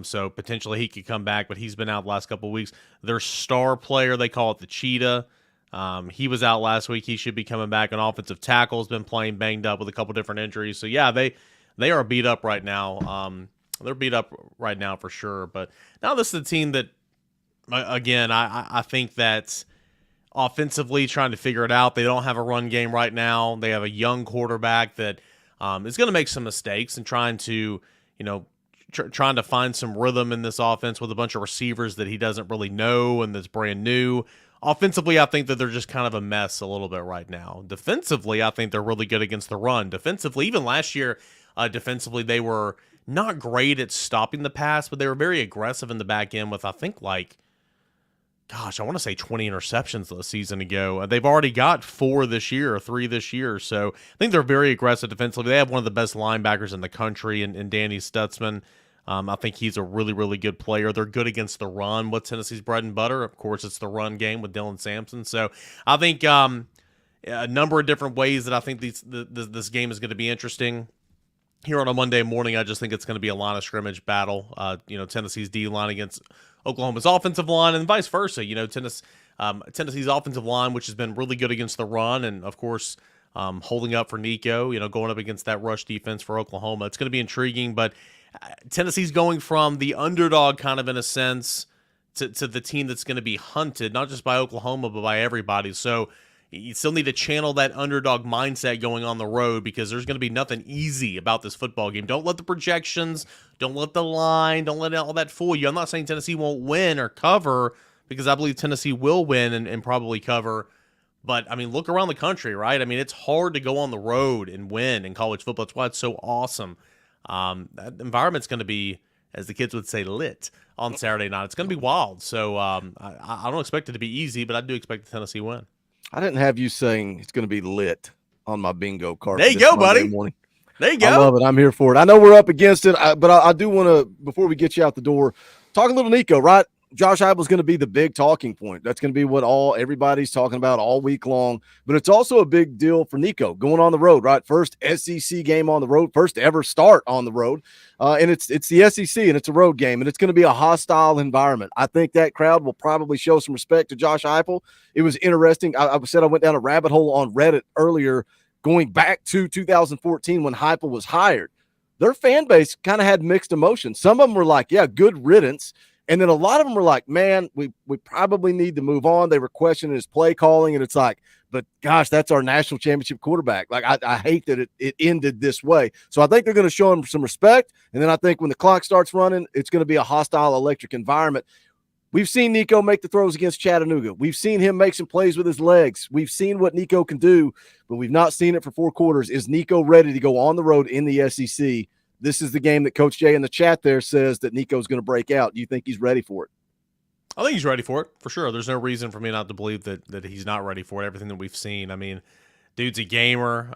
So potentially he could come back, but he's been out the last couple of weeks. Their star player, they call it the Cheetah. He was out last week. He should be coming back. An offensive tackle has been playing banged up with a couple different injuries. So, yeah, they are beat up right now. They're beat up right now for sure. But now this is a team that, again, I think that offensively trying to figure it out. They don't have a run game right now. They have a young quarterback that is going to make some mistakes and trying to, trying to find some rhythm in this offense with a bunch of receivers that he doesn't really know and that's brand new. Offensively, I think that they're just kind of a mess a little bit right now. Defensively, I think they're really good against the run. Defensively, even last year, defensively, they were not great at stopping the pass, but they were very aggressive in the back end with, I think, I want to say 20 interceptions a season ago. They've already got 4 this year or 3 this year. So I think they're very aggressive defensively. They have one of the best linebackers in the country in Danny Stutzman. I think he's a really, really good player. They're good against the run. What's Tennessee's bread and butter? Of course, it's the run game with Dylan Sampson. So I think a number of different ways that I think this game is going to be interesting. Here on a Monday morning, I just think it's going to be a line of scrimmage battle. Tennessee's D-line against Oklahoma's offensive line and vice versa. Tennessee's offensive line, which has been really good against the run and, of course, holding up for Nico, going up against that rush defense for Oklahoma. It's going to be intriguing, but Tennessee's going from the underdog kind of in a sense to the team that's going to be hunted, not just by Oklahoma, but by everybody. So you still need to channel that underdog mindset going on the road because there's going to be nothing easy about this football game. Don't let the projections, don't let the line, don't let all that fool you. I'm not saying Tennessee won't win or cover because I believe Tennessee will win and probably cover. But, look around the country, right? It's hard to go on the road and win in college football. That's why it's so awesome. That environment's going to be, as the kids would say, lit on Saturday night. It's going to be wild. So I don't expect it to be easy, but I do expect the Tennessee win. I didn't have you saying it's going to be lit on my bingo card. There you go, buddy. Morning. There you go. I love it. I'm here for it. I know we're up against it, but I do want to, before we get you out the door, talk a little Nico, right? Josh Heupel is going to be the big talking point. That's going to be what everybody's talking about all week long. But it's also a big deal for Nico going on the road, right? First SEC game on the road, first ever start on the road. And it's the SEC and it's a road game and it's going to be a hostile environment. I think that crowd will probably show some respect to Josh Heupel. It was interesting. I said I went down a rabbit hole on Reddit earlier, going back to 2014 when Heupel was hired. Their fan base kind of had mixed emotions. Some of them were like, yeah, good riddance. And then a lot of them were like, man, we probably need to move on. They were questioning his play calling. And it's like, but gosh, that's our national championship quarterback. Like, I hate that it ended this way. So I think they're going to show him some respect. And then I think when the clock starts running, it's going to be a hostile electric environment. We've seen Nico make the throws against Chattanooga. We've seen him make some plays with his legs. We've seen what Nico can do, but we've not seen it for 4 quarters. Is Nico ready to go on the road in the SEC? This is the game that Coach Jay in the chat there says that Nico's going to break out. Do you think he's ready for it? I think he's ready for it, for sure. There's no reason for me not to believe that he's not ready for it, everything that we've seen. Dude's a gamer.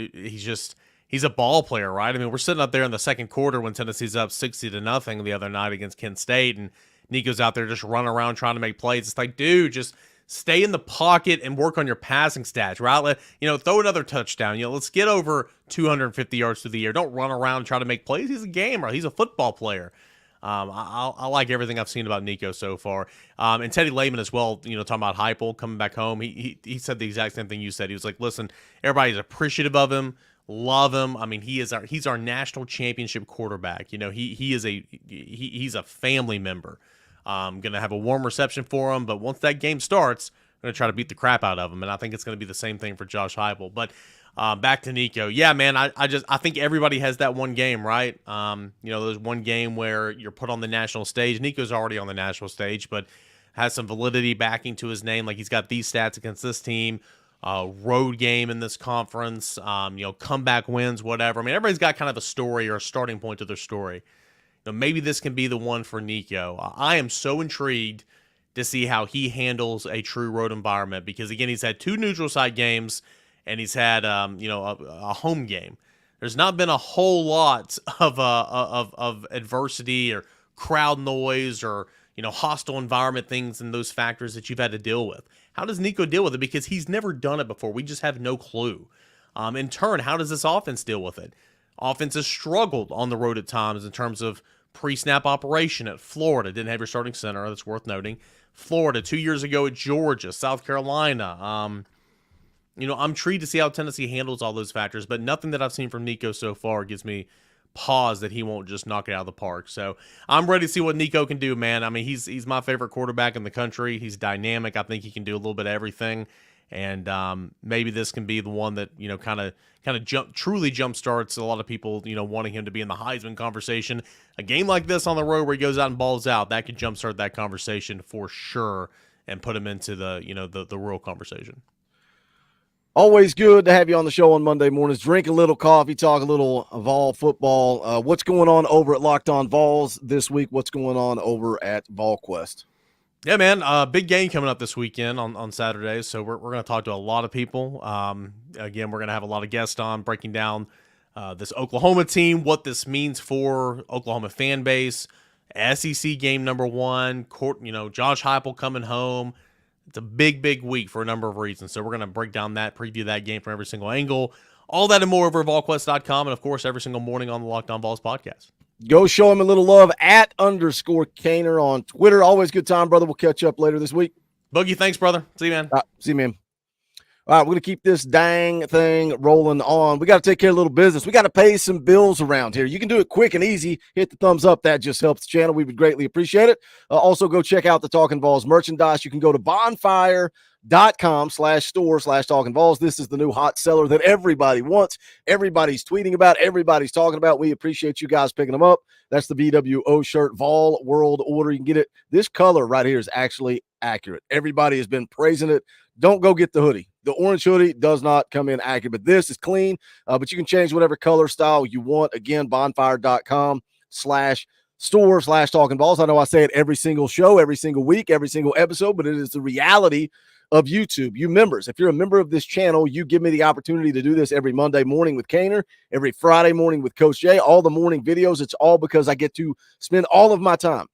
He's a ball player, right? We're sitting up there in the second quarter when Tennessee's up 60-0 the other night against Kent State, and Nico's out there just running around trying to make plays. It's like, dude, just stay in the pocket and work on your passing stats, right? Throw another touchdown. Let's get over 250 yards through the air. Don't run around and try to make plays. He's a gamer. He's a football player. I like everything I've seen about Nico so far. And Teddy Lehman as well, talking about Heupel coming back home. He said the exact same thing you said. He was like, listen, everybody's appreciative of him, love him. He's our national championship quarterback. He's a family member. Going to have a warm reception for him, but once that game starts, I'm going to try to beat the crap out of him, and I think it's going to be the same thing for Josh Heupel. But back to Nico. Yeah, man, I think everybody has that one game, right? There's one game where you're put on the national stage. Nico's already on the national stage, but has some validity backing to his name. Like, he's got these stats against this team. road game in this conference, comeback wins, whatever. I mean, everybody's got kind of a story or a starting point to their story. Maybe this can be the one for Nico. I am so intrigued to see how he handles a true road environment because, again, he's had 2 neutral site games and he's had, a home game. There's not been a whole lot of adversity or crowd noise or, hostile environment things and those factors that you've had to deal with. How does Nico deal with it? Because he's never done it before. We just have no clue. In turn, how does this offense deal with it? Offense has struggled on the road at times in terms of pre-snap operation at Florida. Didn't have your starting center. That's worth noting. Florida 2 years ago at Georgia, South Carolina. I'm intrigued to see how Tennessee handles all those factors, but nothing that I've seen from Nico so far gives me pause that he won't just knock it out of the park. So I'm ready to see what Nico can do, man. I mean, he's my favorite quarterback in the country. He's dynamic. I think he can do a little bit of everything. And maybe this can be the one that, kind of truly jump starts a lot of people, wanting him to be in the Heisman conversation. A game like this on the road where he goes out and balls out, that could jumpstart that conversation for sure and put him into the real conversation. Always good to have you on the show on Monday mornings. Drink a little coffee, talk a little Vol football. What's going on over at Locked On Vols this week? What's going on over at VolQuest? Yeah, man, big game coming up this weekend on Saturday, so we're going to talk to a lot of people. Again, we're going to have a lot of guests on breaking down this Oklahoma team, what this means for Oklahoma fan base, SEC game number 1, Josh Heupel coming home. It's a big, big week for a number of reasons, so we're going to break down that, preview that game from every single angle, all that and more over at VolQuest.com, and, of course, every single morning on the Locked On Vols podcast. Go show him a little love at _Kaner on Twitter. Always good time, brother. We'll catch up later this week. Boogie, thanks, brother. See you, man. See you, man. All right, we're going to keep this dang thing rolling on. We got to take care of a little business. We got to pay some bills around here. You can do it quick and easy. Hit the thumbs up. That just helps the channel. We would greatly appreciate it. Also, go check out the Talkin VAWLS merchandise. You can go to bonfire.com/store/Talkin VAWLS. This is the new hot seller that everybody wants. Everybody's tweeting about. Everybody's talking about. We appreciate you guys picking them up. That's the BWO shirt, Vol World Order. You can get it. This color right here is actually accurate. Everybody has been praising it. Don't go get the hoodie. The orange hoodie does not come in accurate, but this is clean. But you can change whatever color style you want. Again, bonfire.com/store/Talkin VAWLS. I know I say it every single show, every single week, every single episode, but it is the reality of YouTube. You members, if you're a member of this channel, you give me the opportunity to do this every Monday morning with Kaner, every Friday morning with Coach Jay, all the morning videos. It's all because I get to spend all of my time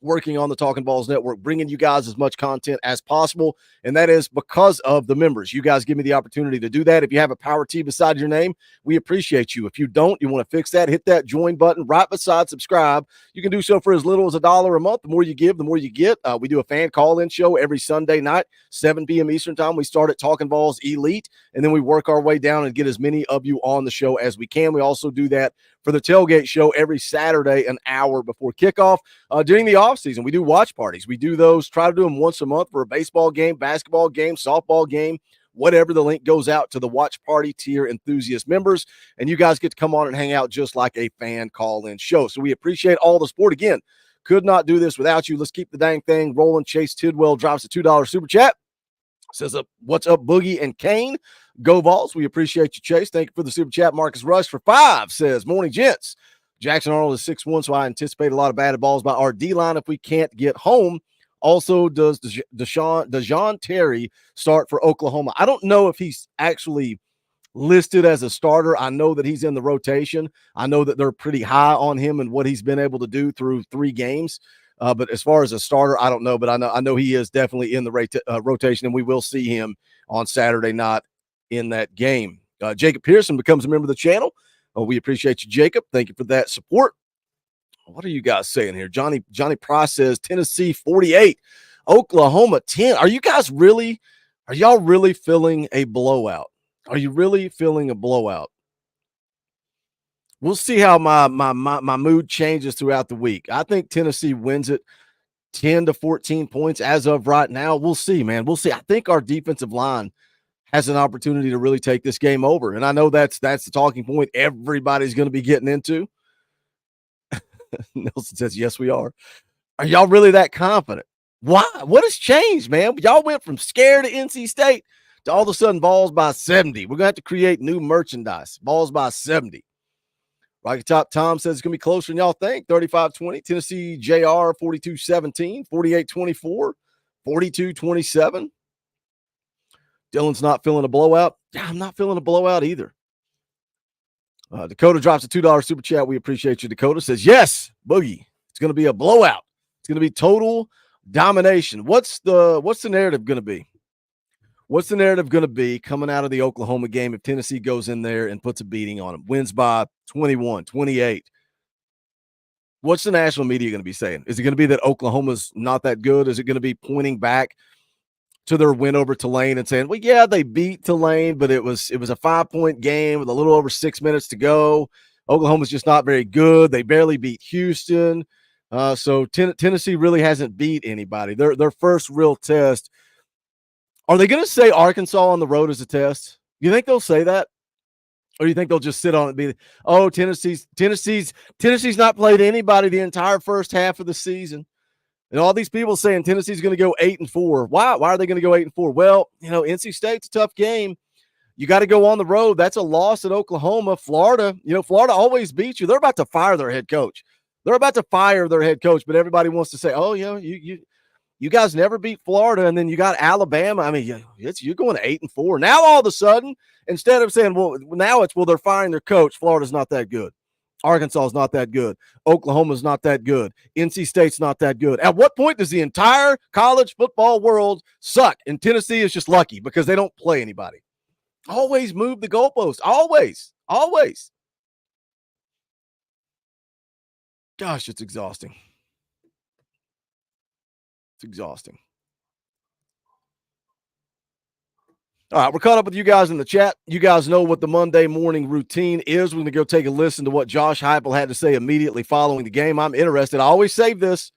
working on the Talkin VAWLS network, bringing you guys as much content as possible. And that is because of the members. You guys give me the opportunity to do that. If you have a power T beside your name, we appreciate you. If you don't, you want to fix that, hit that join button right beside subscribe. You can do so for as little as $1 a month. The more you give, the more you get. We do a fan call-in show every Sunday night, 7 p.m. Eastern time. We start at Talkin VAWLS Elite, and then we work our way down and get as many of you on the show as we can. We also do that for the tailgate show every Saturday, an hour before kickoff. During the offseason, we do watch parties. We do those, try to do them once a month for a baseball game, basketball game, softball game, whatever. The link goes out to the watch party tier enthusiast members, and you guys get to come on and hang out just like a fan call-in show. So we appreciate all the support. Again, could not do this without you. Let's keep the dang thing rolling. Chase Tidwell drops a $2 super chat. Says, what's up, Boogie and Kane? Go Vols. We appreciate you, Chase. Thank you for the super chat. Marcus Rush for 5 says, morning, gents. Jackson Arnold is 6'1", so I anticipate a lot of batted balls by our D-line if we can't get home. Also, does Dejon Terry start for Oklahoma? I don't know if he's actually listed as a starter. I know that he's in the rotation. I know that they're pretty high on him and what he's been able to do through 3 games. But as far as a starter, I don't know. But I know he is definitely in the rotation, and we will see him on Saturday night in that game. Jacob Pearson becomes a member of the channel. We appreciate you, Jacob. Thank you for that support. What are you guys saying here? Johnny Price says Tennessee 48, Oklahoma 10. Are y'all really feeling a blowout? Are you really feeling a blowout? We'll see how my mood changes throughout the week. I think Tennessee wins it 10 to 14 points as of right now. We'll see, man. We'll see. I think our defensive line has an opportunity to really take this game over. And I know that's the talking point everybody's going to be getting into. Nelson says, yes, we are. Are y'all really that confident? Why? What has changed, man? Y'all went from scared of NC State All of a sudden, Vols by 70. We're going to have to create new merchandise. Vols by 70. Rocky Top Tom says it's going to be closer than y'all think. 35-20. Tennessee JR 42-17, 48-24, 42-27. Dylan's not feeling a blowout. Yeah, I'm not feeling a blowout either. Dakota drops a $2 super chat. We appreciate you, Dakota. Says, yes, Boogie. It's going to be a blowout. It's going to be total domination. What's the narrative going to be? What's the narrative going to be coming out of the Oklahoma game if Tennessee goes in there and puts a beating on them, wins by 21, 28? What's the national media going to be saying? Is it going to be that Oklahoma's not that good? Is it going to be pointing back to their win over Tulane and saying, well, yeah, they beat Tulane, but it was a 5-point game with a little over 6 minutes to go. Oklahoma's just not very good. They barely beat Houston. So Tennessee really hasn't beat anybody. Their first real test. Are they going to say Arkansas on the road as a test? You think they'll say that? Or do you think they'll just sit on it and be, oh, Tennessee's not played anybody the entire first half of the season? And all these people saying Tennessee's going to go 8-4. Why are they going to go 8-4? Well, NC State's a tough game. You got to go on the road. That's a loss at Oklahoma. Florida, Florida always beats you. They're about to fire their head coach. But everybody wants to say, oh, yeah, you guys never beat Florida, and then you got Alabama. I mean, you're going to 8-4. Now all of a sudden, instead of saying, they're firing their coach, Florida's not that good. Arkansas is not that good. Oklahoma's not that good. NC State's not that good. At what point does the entire college football world suck? And Tennessee is just lucky because they don't play anybody. Always move the goalpost. Always. Gosh, it's exhausting. It's exhausting. All right, we're caught up with you guys in the chat. You guys know what the Monday morning routine is. We're going to go take a listen to what Josh Heupel had to say immediately following the game. I'm interested. I always save this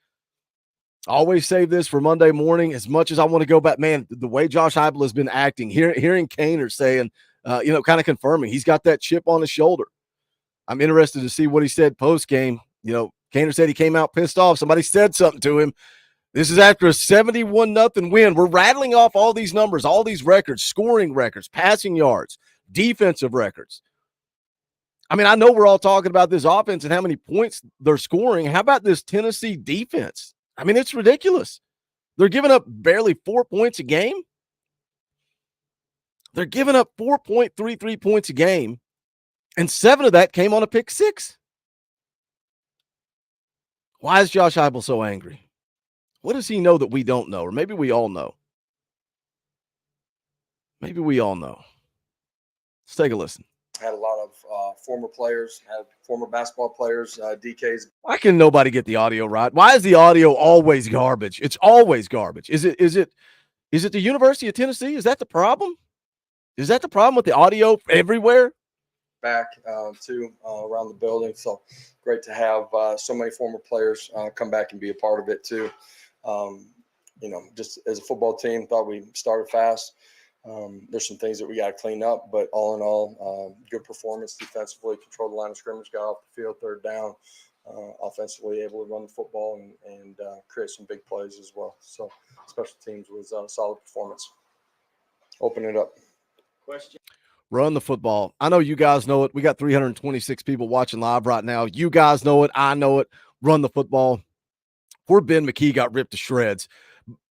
for Monday morning. As much as I want to go back, man, the way Josh Heupel has been acting, hearing Kaner saying, kind of confirming he's got that chip on his shoulder. I'm interested to see what he said post-game. Kaner said he came out pissed off. Somebody said something to him. This is after a 71-0 win. We're rattling off all these numbers, all these records, scoring records, passing yards, defensive records. I mean, I know we're all talking about this offense and how many points they're scoring. How about this Tennessee defense? I mean, it's ridiculous. They're giving up barely 4 points a game. They're giving up 4.33 points a game, and 7 of that came on a pick six. Why is Josh Heupel so angry? What does he know that we don't know? Or maybe we all know. Let's take a listen. Had a lot of former players, had former basketball players, DKs. Why can nobody get the audio right? Why is the audio always garbage? It's always garbage. Is it the University of Tennessee? Is that the problem? Is that the problem with the audio everywhere? Back too around the building. So great to have so many former players come back and be a part of it too. Just as a football team, thought we started fast. There's some things that we got to clean up, but all in all, good performance defensively, controlled the line of scrimmage, got off the field, third down, offensively able to run the football and create some big plays as well. So special teams was a solid performance. Open it up. Question. Run the football. I know you guys know it. We got 326 people watching live right now. You guys know it. I know it. Run the football. Poor Ben McKee got ripped to shreds.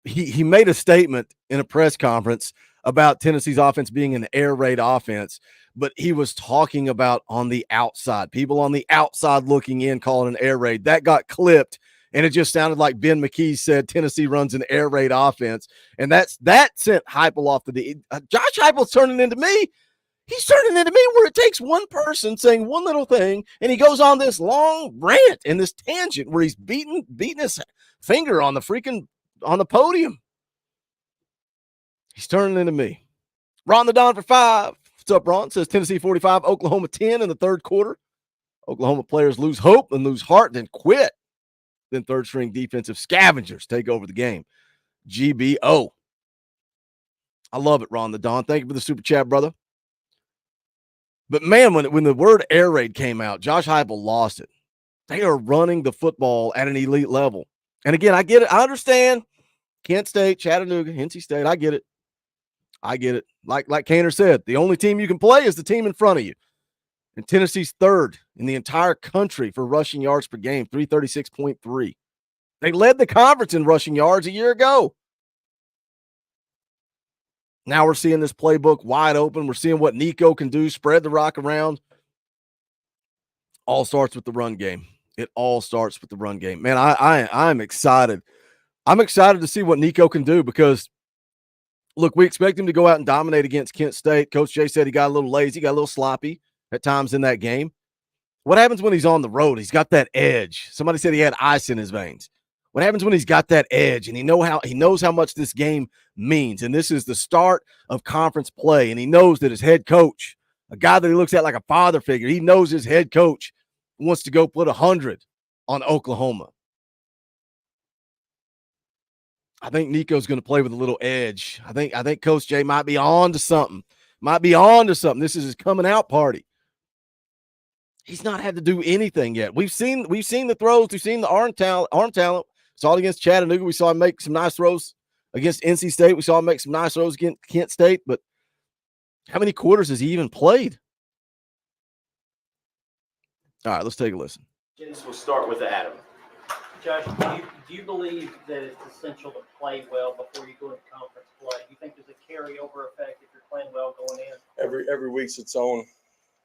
He made a statement in a press conference about Tennessee's offense being an air raid offense, but he was talking about on the outside, people on the outside looking in, calling an air raid. That got clipped, and it just sounded like Ben McKee said Tennessee runs an air raid offense, and that sent Heupel off the Josh Heupel's turning into me. He's turning into me where it takes one person saying one little thing, and he goes on this long rant and this tangent where he's beating his finger on the podium. He's turning into me. Ron the Don for 5. What's up, Ron? Says Tennessee 45, Oklahoma 10 in the third quarter. Oklahoma players lose hope and lose heart, then quit. Then third-string defensive scavengers take over the game. GBO. I love it, Ron the Don. Thank you for the super chat, brother. But, man, when the word air raid came out, Josh Heupel lost it. They are running the football at an elite level. And, again, I get it. I understand. Kent State, Chattanooga, NC State, I get it. I get it. Like Kaner said, the only team you can play is the team in front of you. And Tennessee's third in the entire country for rushing yards per game, 336.3. They led the conference in rushing yards a year ago. Now we're seeing this playbook wide open. We're seeing what Nico can do, spread the rock around. All starts with the run game. It all starts with the run game. Man, I'm excited. I'm excited to see what Nico can do because, look, we expect him to go out and dominate against Kent State. Coach Jay said he got a little lazy, got a little sloppy at times in that game. What happens when he's on the road? He's got that edge. Somebody said he had ice in his veins. What happens when he's got that edge and he knows how much this game means? And this is the start of conference play. And he knows that his head coach, a guy that he looks at like a father figure, he knows his head coach wants to go put 100 on Oklahoma. I think Nico's going to play with a little edge. I think Coach Jay might be on to something. This is his coming out party. He's not had to do anything yet. We've seen the throws. We've seen the arm talent. Saw it against Chattanooga. We saw him make some nice throws against NC State. We saw him make some nice throws against Kent State. But how many quarters has he even played? All right, let's take a listen. We'll start with Adam. Josh, do you believe that it's essential to play well before you go into conference play? Do you think there's a carryover effect if you're playing well going in? Every week's its own.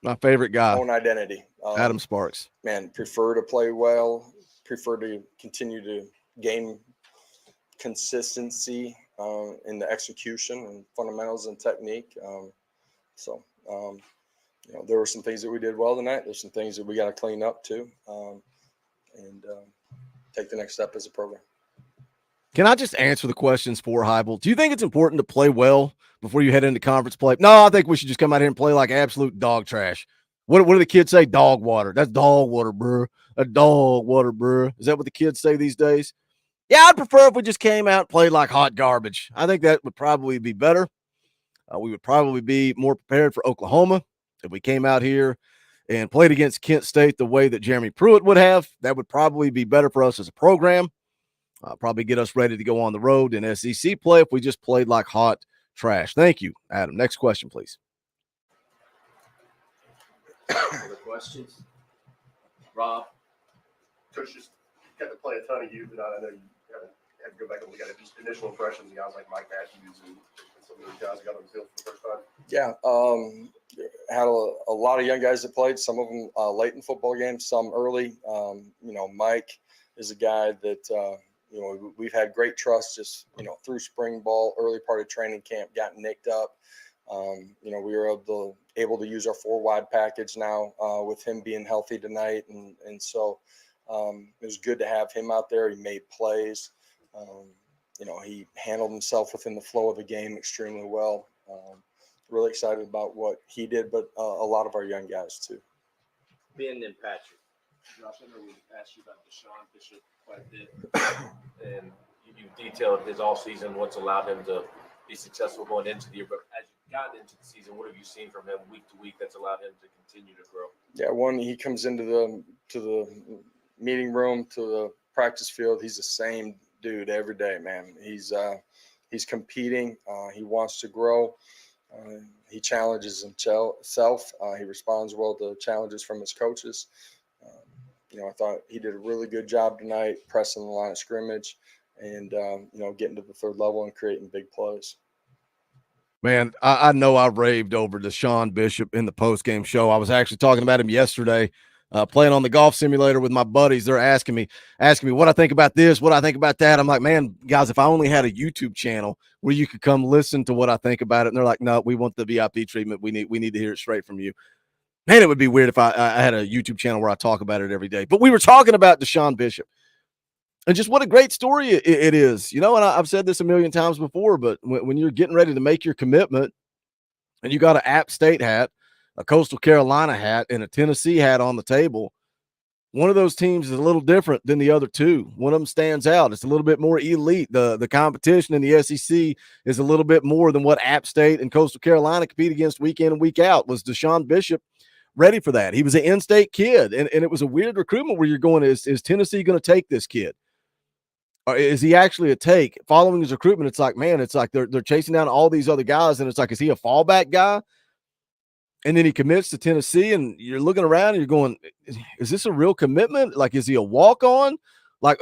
My favorite guy. Own identity. Adam Sparks. Man, prefer to play well. Prefer to continue to gain consistency in the execution and fundamentals and technique. There were some things that we did well tonight. There's some things that we got to clean up too, and take the next step as a program. Can I just answer the questions for Heibel? Do you think it's important to play well before you head into conference play? No, I think we should just come out here and play like absolute dog trash. What do the kids say? Dog water. That's dog water, bro. A dog water, bro. Is that what the kids say these days? Yeah, I'd prefer if we just came out and played like hot garbage. I think that would probably be better. We would probably be more prepared for Oklahoma if we came out here and played against Kent State the way that Jeremy Pruitt would have. That would probably be better for us as a program. Probably get us ready to go on the road in SEC play if we just played like hot trash. Thank you, Adam. Next question, please. Other questions? Rob? Coach just got to play a ton of youth, and I know you haven't had to go back and look at it. Just initial impressions of guys like Mike Matthews and some of those guys that got on the field for the first time. Yeah, had a lot of young guys that played. Some of them late in football games, some early. Mike is a guy that we've had great trust just through spring ball, early part of training camp, got nicked up. We were able to use our 4 wide package now with him being healthy tonight, and so it was good to have him out there. He made plays. He handled himself within the flow of the game extremely well. Really excited about what he did, but a lot of our young guys too. Ben and Patrick. Josh, I know we asked you about Deshaun Bishop quite a bit, and you detailed his offseason, what's allowed him to be successful going into the year. But as you got into the season, what have you seen from him week to week that's allowed him to continue to grow? Yeah, one, he comes into the meeting room, to the practice field. He's the same dude every day, man. He's competing. He wants to grow. He challenges himself. He responds well to challenges from his coaches. I thought he did a really good job tonight, pressing the line of scrimmage and, getting to the third level and creating big plays. Man, I know I raved over Deshaun Bishop in the postgame show. I was actually talking about him yesterday, playing on the golf simulator with my buddies. They're asking me what I think about this, what I think about that. I'm like, man, guys, if I only had a YouTube channel where you could come listen to what I think about it. And they're like, no, we want the VIP treatment. We need to hear it straight from you. Man, it would be weird if I had a YouTube channel where I talk about it every day. But we were talking about Deshaun Bishop. And just what a great story it is. And I've said this a million times before, but when you're getting ready to make your commitment and you got an App State hat, a Coastal Carolina hat, and a Tennessee hat on the table, one of those teams is a little different than the other two. One of them stands out. It's a little bit more elite. The competition in the SEC is a little bit more than what App State and Coastal Carolina compete against week in and week out. Was Deshaun Bishop ready for that? He was an in-state kid, and it was a weird recruitment where you're going, is Tennessee going to take this kid? Or is he actually a take? Following his recruitment, it's like, man, it's like they're chasing down all these other guys, and it's like, is he a fallback guy? And then he commits to Tennessee, and you're looking around and you're going, is this a real commitment? Like, is he a walk-on? Like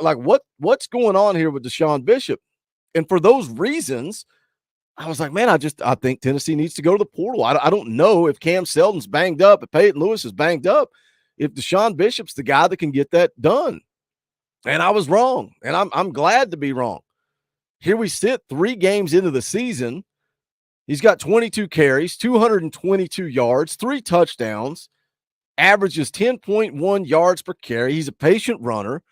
what's going on here with Deshaun Bishop? And for those reasons, I was like, man, I think Tennessee needs to go to the portal. I don't know if Cam Seldon's banged up, if Peyton Lewis is banged up, if Deshaun Bishop's the guy that can get that done. And I was wrong, and I'm glad to be wrong. Here we sit 3 games into the season. He's got 22 carries, 222 yards, 3 touchdowns, averages 10.1 yards per carry. He's a patient runner.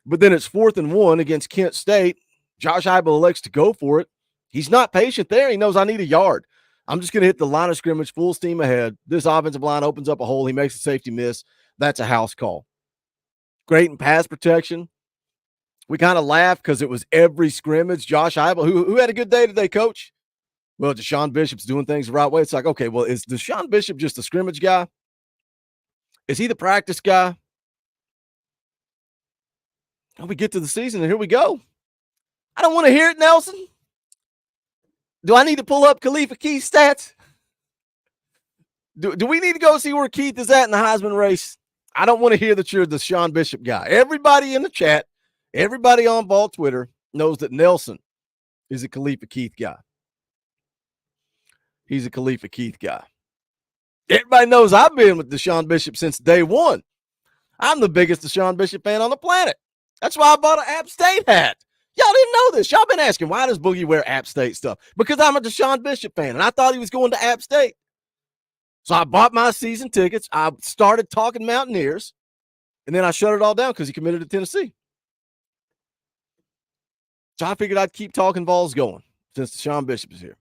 But then it's 4th and 1 against Kent State. Josh Heupel elects to go for it. He's not patient there. He knows I need a yard. I'm just going to hit the line of scrimmage full steam ahead. This offensive line opens up a hole. He makes a safety miss. That's a house call. Great in pass protection. We kind of laughed because it was every scrimmage. Josh Heupel, who had a good day today, Coach? Well, Deshaun Bishop's doing things the right way. It's like, okay, well, is Deshaun Bishop just a scrimmage guy? Is he the practice guy? And we get to the season, and here we go. I don't want to hear it, Nelson. Do I need to pull up Khalifa Keith's stats? Do we need to go see where Keith is at in the Heisman race? I don't want to hear that you're the Deshaun Bishop guy. Everybody in the chat, everybody on Ball Twitter knows that Nelson is a Khalifa Keith guy. He's a Khalifa Keith guy. Everybody knows I've been with Deshaun Bishop since day one. I'm the biggest Deshaun Bishop fan on the planet. That's why I bought an App State hat. Y'all didn't know this. Y'all been asking, why does Boogie wear App State stuff? Because I'm a Deshaun Bishop fan, and I thought he was going to App State. So I bought my season tickets. I started talking Mountaineers, and then I shut it all down because he committed to Tennessee. So I figured I'd keep Talkin VAWLS going since Deshaun Bishop is here.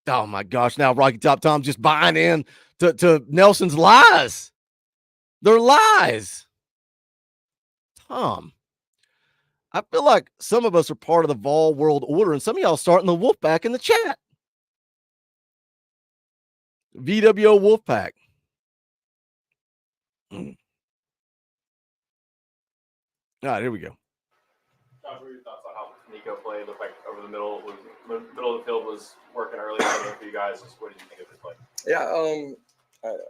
Oh, my gosh. Now Rocky Top Tom just buying in to Nelson's lies. They're lies. Tom, I feel like some of us are part of the Vol world order, and some of y'all starting the Wolfpack in the chat. VWO Wolfpack. All right, here we go. Josh, what are your thoughts on how Nico played? Looked like over the middle of the field was working early for you guys. What did you think of his play? Yeah,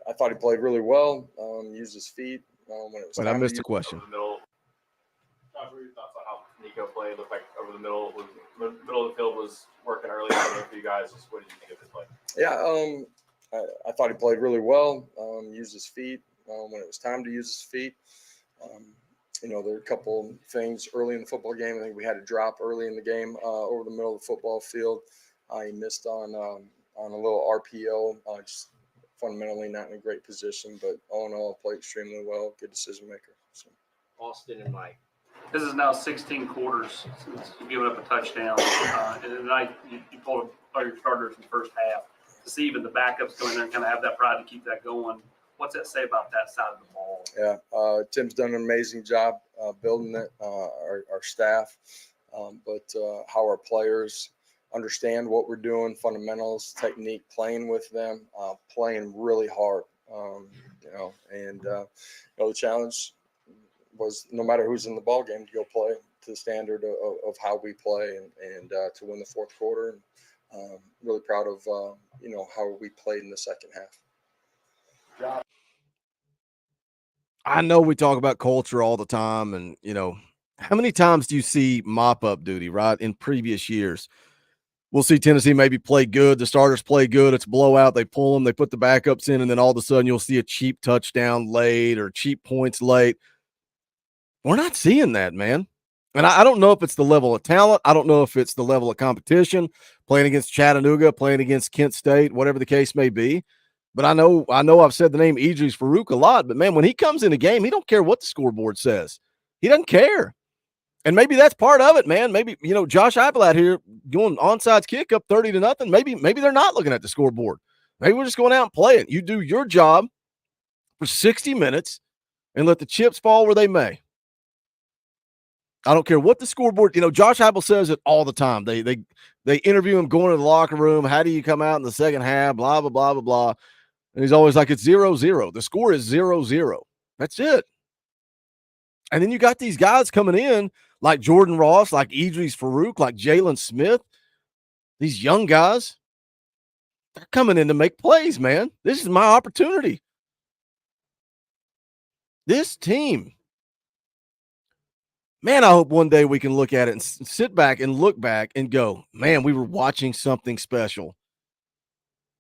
I thought he played really well. Used his feet when it was. Wait, I missed a question. Josh, what are your thoughts on how Nico played? Looked like over the middle of the field was working early for you guys. What did you think of his play? Yeah, I thought he played really well. Used his feet when it was time to use his feet. There are a couple things early in the football game. I think we had a drop early in the game over the middle of the football field. He missed on a little RPO. Just fundamentally not in a great position, but all in all, played extremely well. Good decision maker. So. Austin and Mike. This is now 16 quarters since you've given up a touchdown. And tonight you pulled all your starters in the first half. To see even the backups go in there and kind of have that pride to keep that going. What's that say about that side of the ball? Yeah, Tim's done an amazing job building it, our staff, but how our players understand what we're doing, fundamentals, technique, playing with them, playing really hard, and the challenge was no matter who's in the ball game to go play to the standard of how we play and to win the fourth quarter. Really proud of how we played in the second half. I know we talk about culture all the time, and how many times do you see mop-up duty, right? In previous years, we'll see Tennessee maybe play good, the starters play good, it's blowout, they pull them, they put the backups in, and then all of a sudden you'll see a cheap touchdown late or cheap points late. We're not seeing that, man. And I don't know if it's the level of talent. I don't know if it's the level of competition, playing against Chattanooga, playing against Kent State, whatever the case may be. But I know I've said the name Idris Farouk a lot, but, man, when he comes in a game, he don't care what the scoreboard says. He doesn't care. And maybe that's part of it, man. Maybe, Josh Heupel out here going onside kick up 30-0. Maybe they're not looking at the scoreboard. Maybe we're just going out and playing. You do your job for 60 minutes and let the chips fall where they may. I don't care what the scoreboard, Josh Heupel says it all the time. They interview him going to the locker room. How do you come out in the second half? Blah, blah, blah, blah, blah. And he's always like, it's 0-0. The score is 0-0. That's it. And then you got these guys coming in like Jordan Ross, like Idris Farouk, like Jalen Smith. These young guys, they're coming in to make plays, man. This is my opportunity. This team, man, I hope one day we can look at it and sit back and look back and go, man, we were watching something special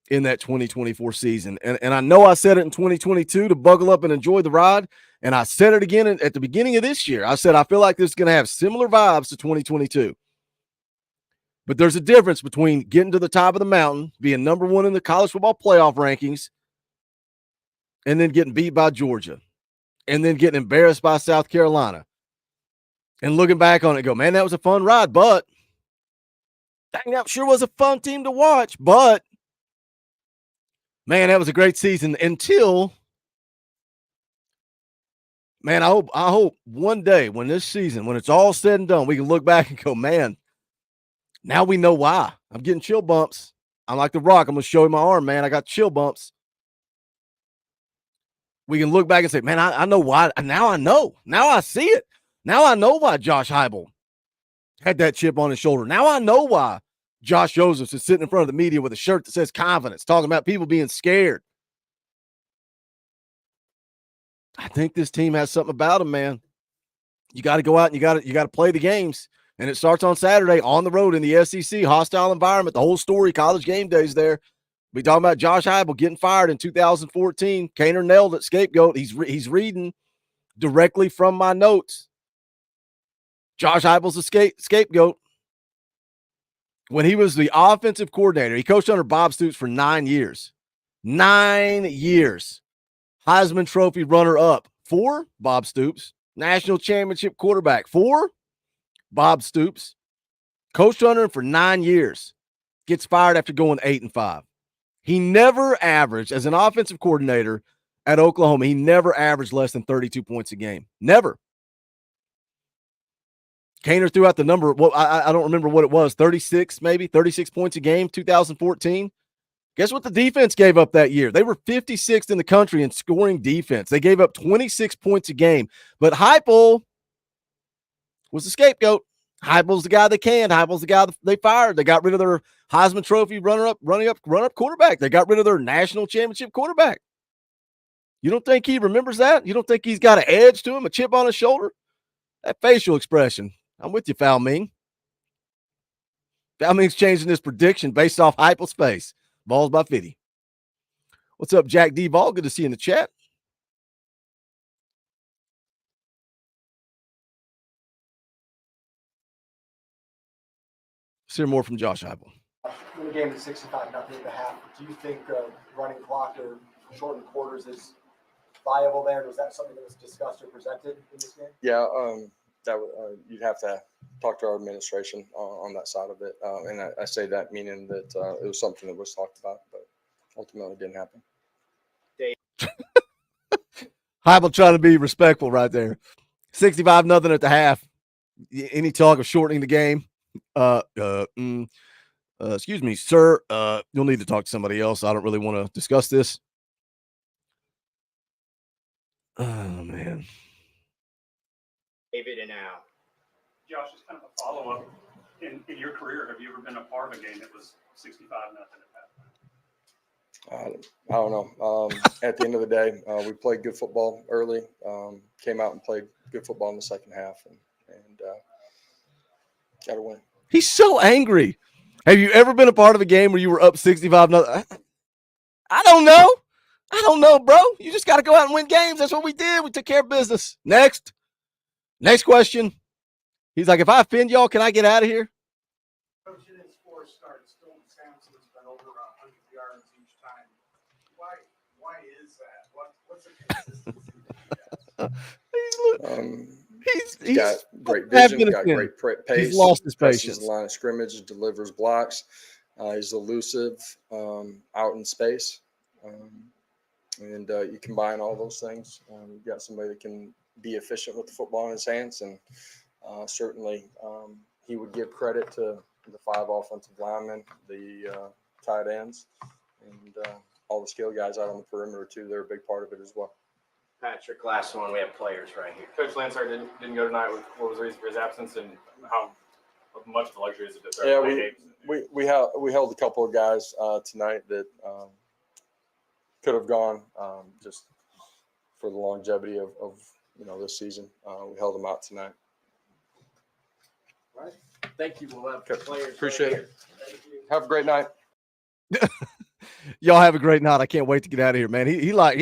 in that 2024 season. And I know I said it in 2022 to buckle up and enjoy the ride. And I said it again at the beginning of this year. I said, I feel like this is going to have similar vibes to 2022. But there's a difference between getting to the top of the mountain, being number one in the college football playoff rankings, and then getting beat by Georgia, and then getting embarrassed by South Carolina. And looking back on it, go, man, that was a fun ride, but dang, that sure was a fun team to watch. But, man, that was a great season until, man, I hope one day when this season, when it's all said and done, we can look back and go, man, now we know why. I'm getting chill bumps. I'm like The Rock. I'm going to show you my arm, man. I got chill bumps. We can look back and say, man, I know why. Now I know. Now I see it. Now I know why Josh Heupel had that chip on his shoulder. Now I know why Josh Josephs is sitting in front of the media with a shirt that says confidence, talking about people being scared. I think this team has something about them, man. You got to go out and you got to play the games. And it starts on Saturday on the road in the SEC, hostile environment. The whole story, College Game Day's there. We talking about Josh Heupel getting fired in 2014. Kaner nailed it, scapegoat. He's reading directly from my notes. Josh Heupel's a scapegoat. When he was the offensive coordinator, he coached under Bob Stoops for 9 years. 9 years. Heisman Trophy runner-up for Bob Stoops. National championship quarterback for Bob Stoops. Coached under him for 9 years. Gets fired after going 8-5. He never averaged, as an offensive coordinator at Oklahoma, he never averaged less than 32 points a game. Never. Kaner threw out the number. Well, I don't remember what it was. 36, maybe 36 points a game, 2014. Guess what the defense gave up that year? They were 56th in the country in scoring defense. They gave up 26 points a game. But Heupel was the scapegoat. Heupel's the guy they canned. Heupel's the guy they fired. They got rid of their Heisman Trophy runner-up quarterback. They got rid of their national championship quarterback. You don't think he remembers that? You don't think he's got an edge to him, a chip on his shoulder? That facial expression. I'm with you, Foul Ming. Foul Ming's changing his prediction based off Heupel's face. Balls by 50. What's up, Jack D. Ball? Good to see you in the chat. Let's hear more from Josh Heupel. When the game is 65-0 at the half, do you think running clock or shortened quarters is viable there? Was that something that was discussed or presented in this game? Yeah, that you'd have to talk to our administration on that side of it. And I say that meaning that it was something that was talked about, but ultimately didn't happen. Heupel trying to be respectful right there. 65-0 at the half. Any talk of shortening the game? Excuse me, sir. You'll need to talk to somebody else. I don't really want to discuss this. Oh, man. David and Al. Josh, just kind of a follow-up. In your career, have you ever been a part of a game that was 65-0 at halftime? I don't know. At the end of the day, we played good football early, came out and played good football in the second half, and got to win. He's so angry. Have you ever been a part of a game where you were up 65-0? I don't know. I don't know, bro. You just got to go out and win games. That's what we did. We took care of business. Next question. He's like, if I offend y'all, can I get out of here? Coach, in his four starts, Dalton Sampson's been over 100 yards each time. Why is that? What's the consistency? He's got great vision, got great pace. He's lost his presses patience. the line of scrimmage, delivers blocks. He's elusive out in space. And you combine all those things. You've got somebody that can be efficient with the football in his hands. And certainly he would give credit to the 5 offensive linemen, the tight ends, and all the skill guys out on the perimeter, too. They're a big part of it as well. Patrick, last one. We have players right here. Coach Lansard didn't go tonight. What was the reason for his absence, and how much of a luxury is it to Yeah, play games? we held a couple of guys tonight that could have gone just for the longevity of this season. We held them out tonight. All right. Thank you. We'll have players. Appreciate right it. Have a great night. Y'all have a great night. I can't wait to get out of here, man. He like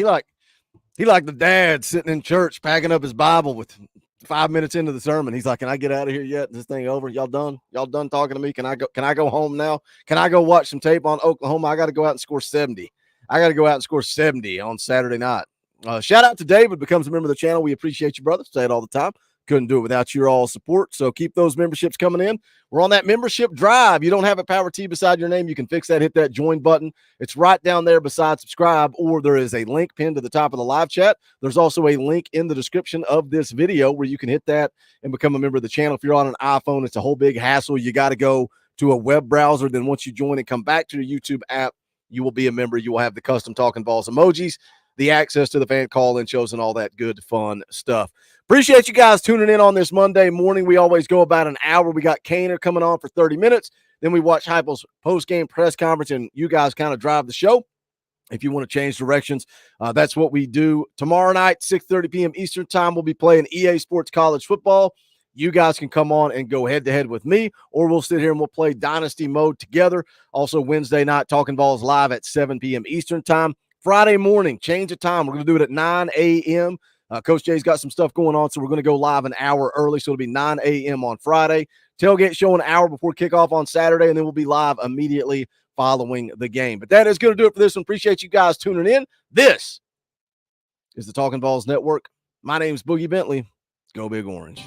the dad sitting in church packing up his Bible with 5 minutes into the sermon. He's like, "Can I get out of here yet? Is this thing over? Y'all done? Y'all done talking to me? Can I go home now? Can I go watch some tape on Oklahoma? I got to go out and score 70. I got to go out and score 70 on Saturday night." Shout out to David, becomes a member of the channel. We appreciate you, brother. Say it all the time. Couldn't do it without your all support. So keep those memberships coming in. We're on that membership drive. You don't have a Power T beside your name, you can fix that. Hit that join button. It's right down there beside subscribe, or there is a link pinned to the top of the live chat. There's also a link in the description of this video where you can hit that and become a member of the channel. If you're on an iPhone, it's a whole big hassle. You got to go to a web browser. Then once you join and come back to the YouTube app, you will be a member. You will have the custom Talkin Balls emojis, the access to the fan call-in shows, and all that good, fun stuff. Appreciate you guys tuning in on this Monday morning. We always go about an hour. We got Kaner coming on for 30 minutes. Then we watch Heupel's post-game press conference, and you guys kind of drive the show. If you want to change directions, that's what we do. Tomorrow night, 6:30 p.m. Eastern time, we'll be playing EA Sports College Football. You guys can come on and go head-to-head with me, or we'll sit here and we'll play Dynasty Mode together. Also, Wednesday night, Talkin Balls live at 7 p.m. Eastern time. Friday morning, change of time. We're going to do it at 9 a.m. Coach Jay's got some stuff going on, so we're going to go live an hour early, so it'll be 9 a.m. on Friday. Tailgate show an hour before kickoff on Saturday, and then we'll be live immediately following the game. But that is going to do it for this one. Appreciate you guys tuning in. This is the Talkin Balls Network. My name's Boogie Bentley. Go Big Orange.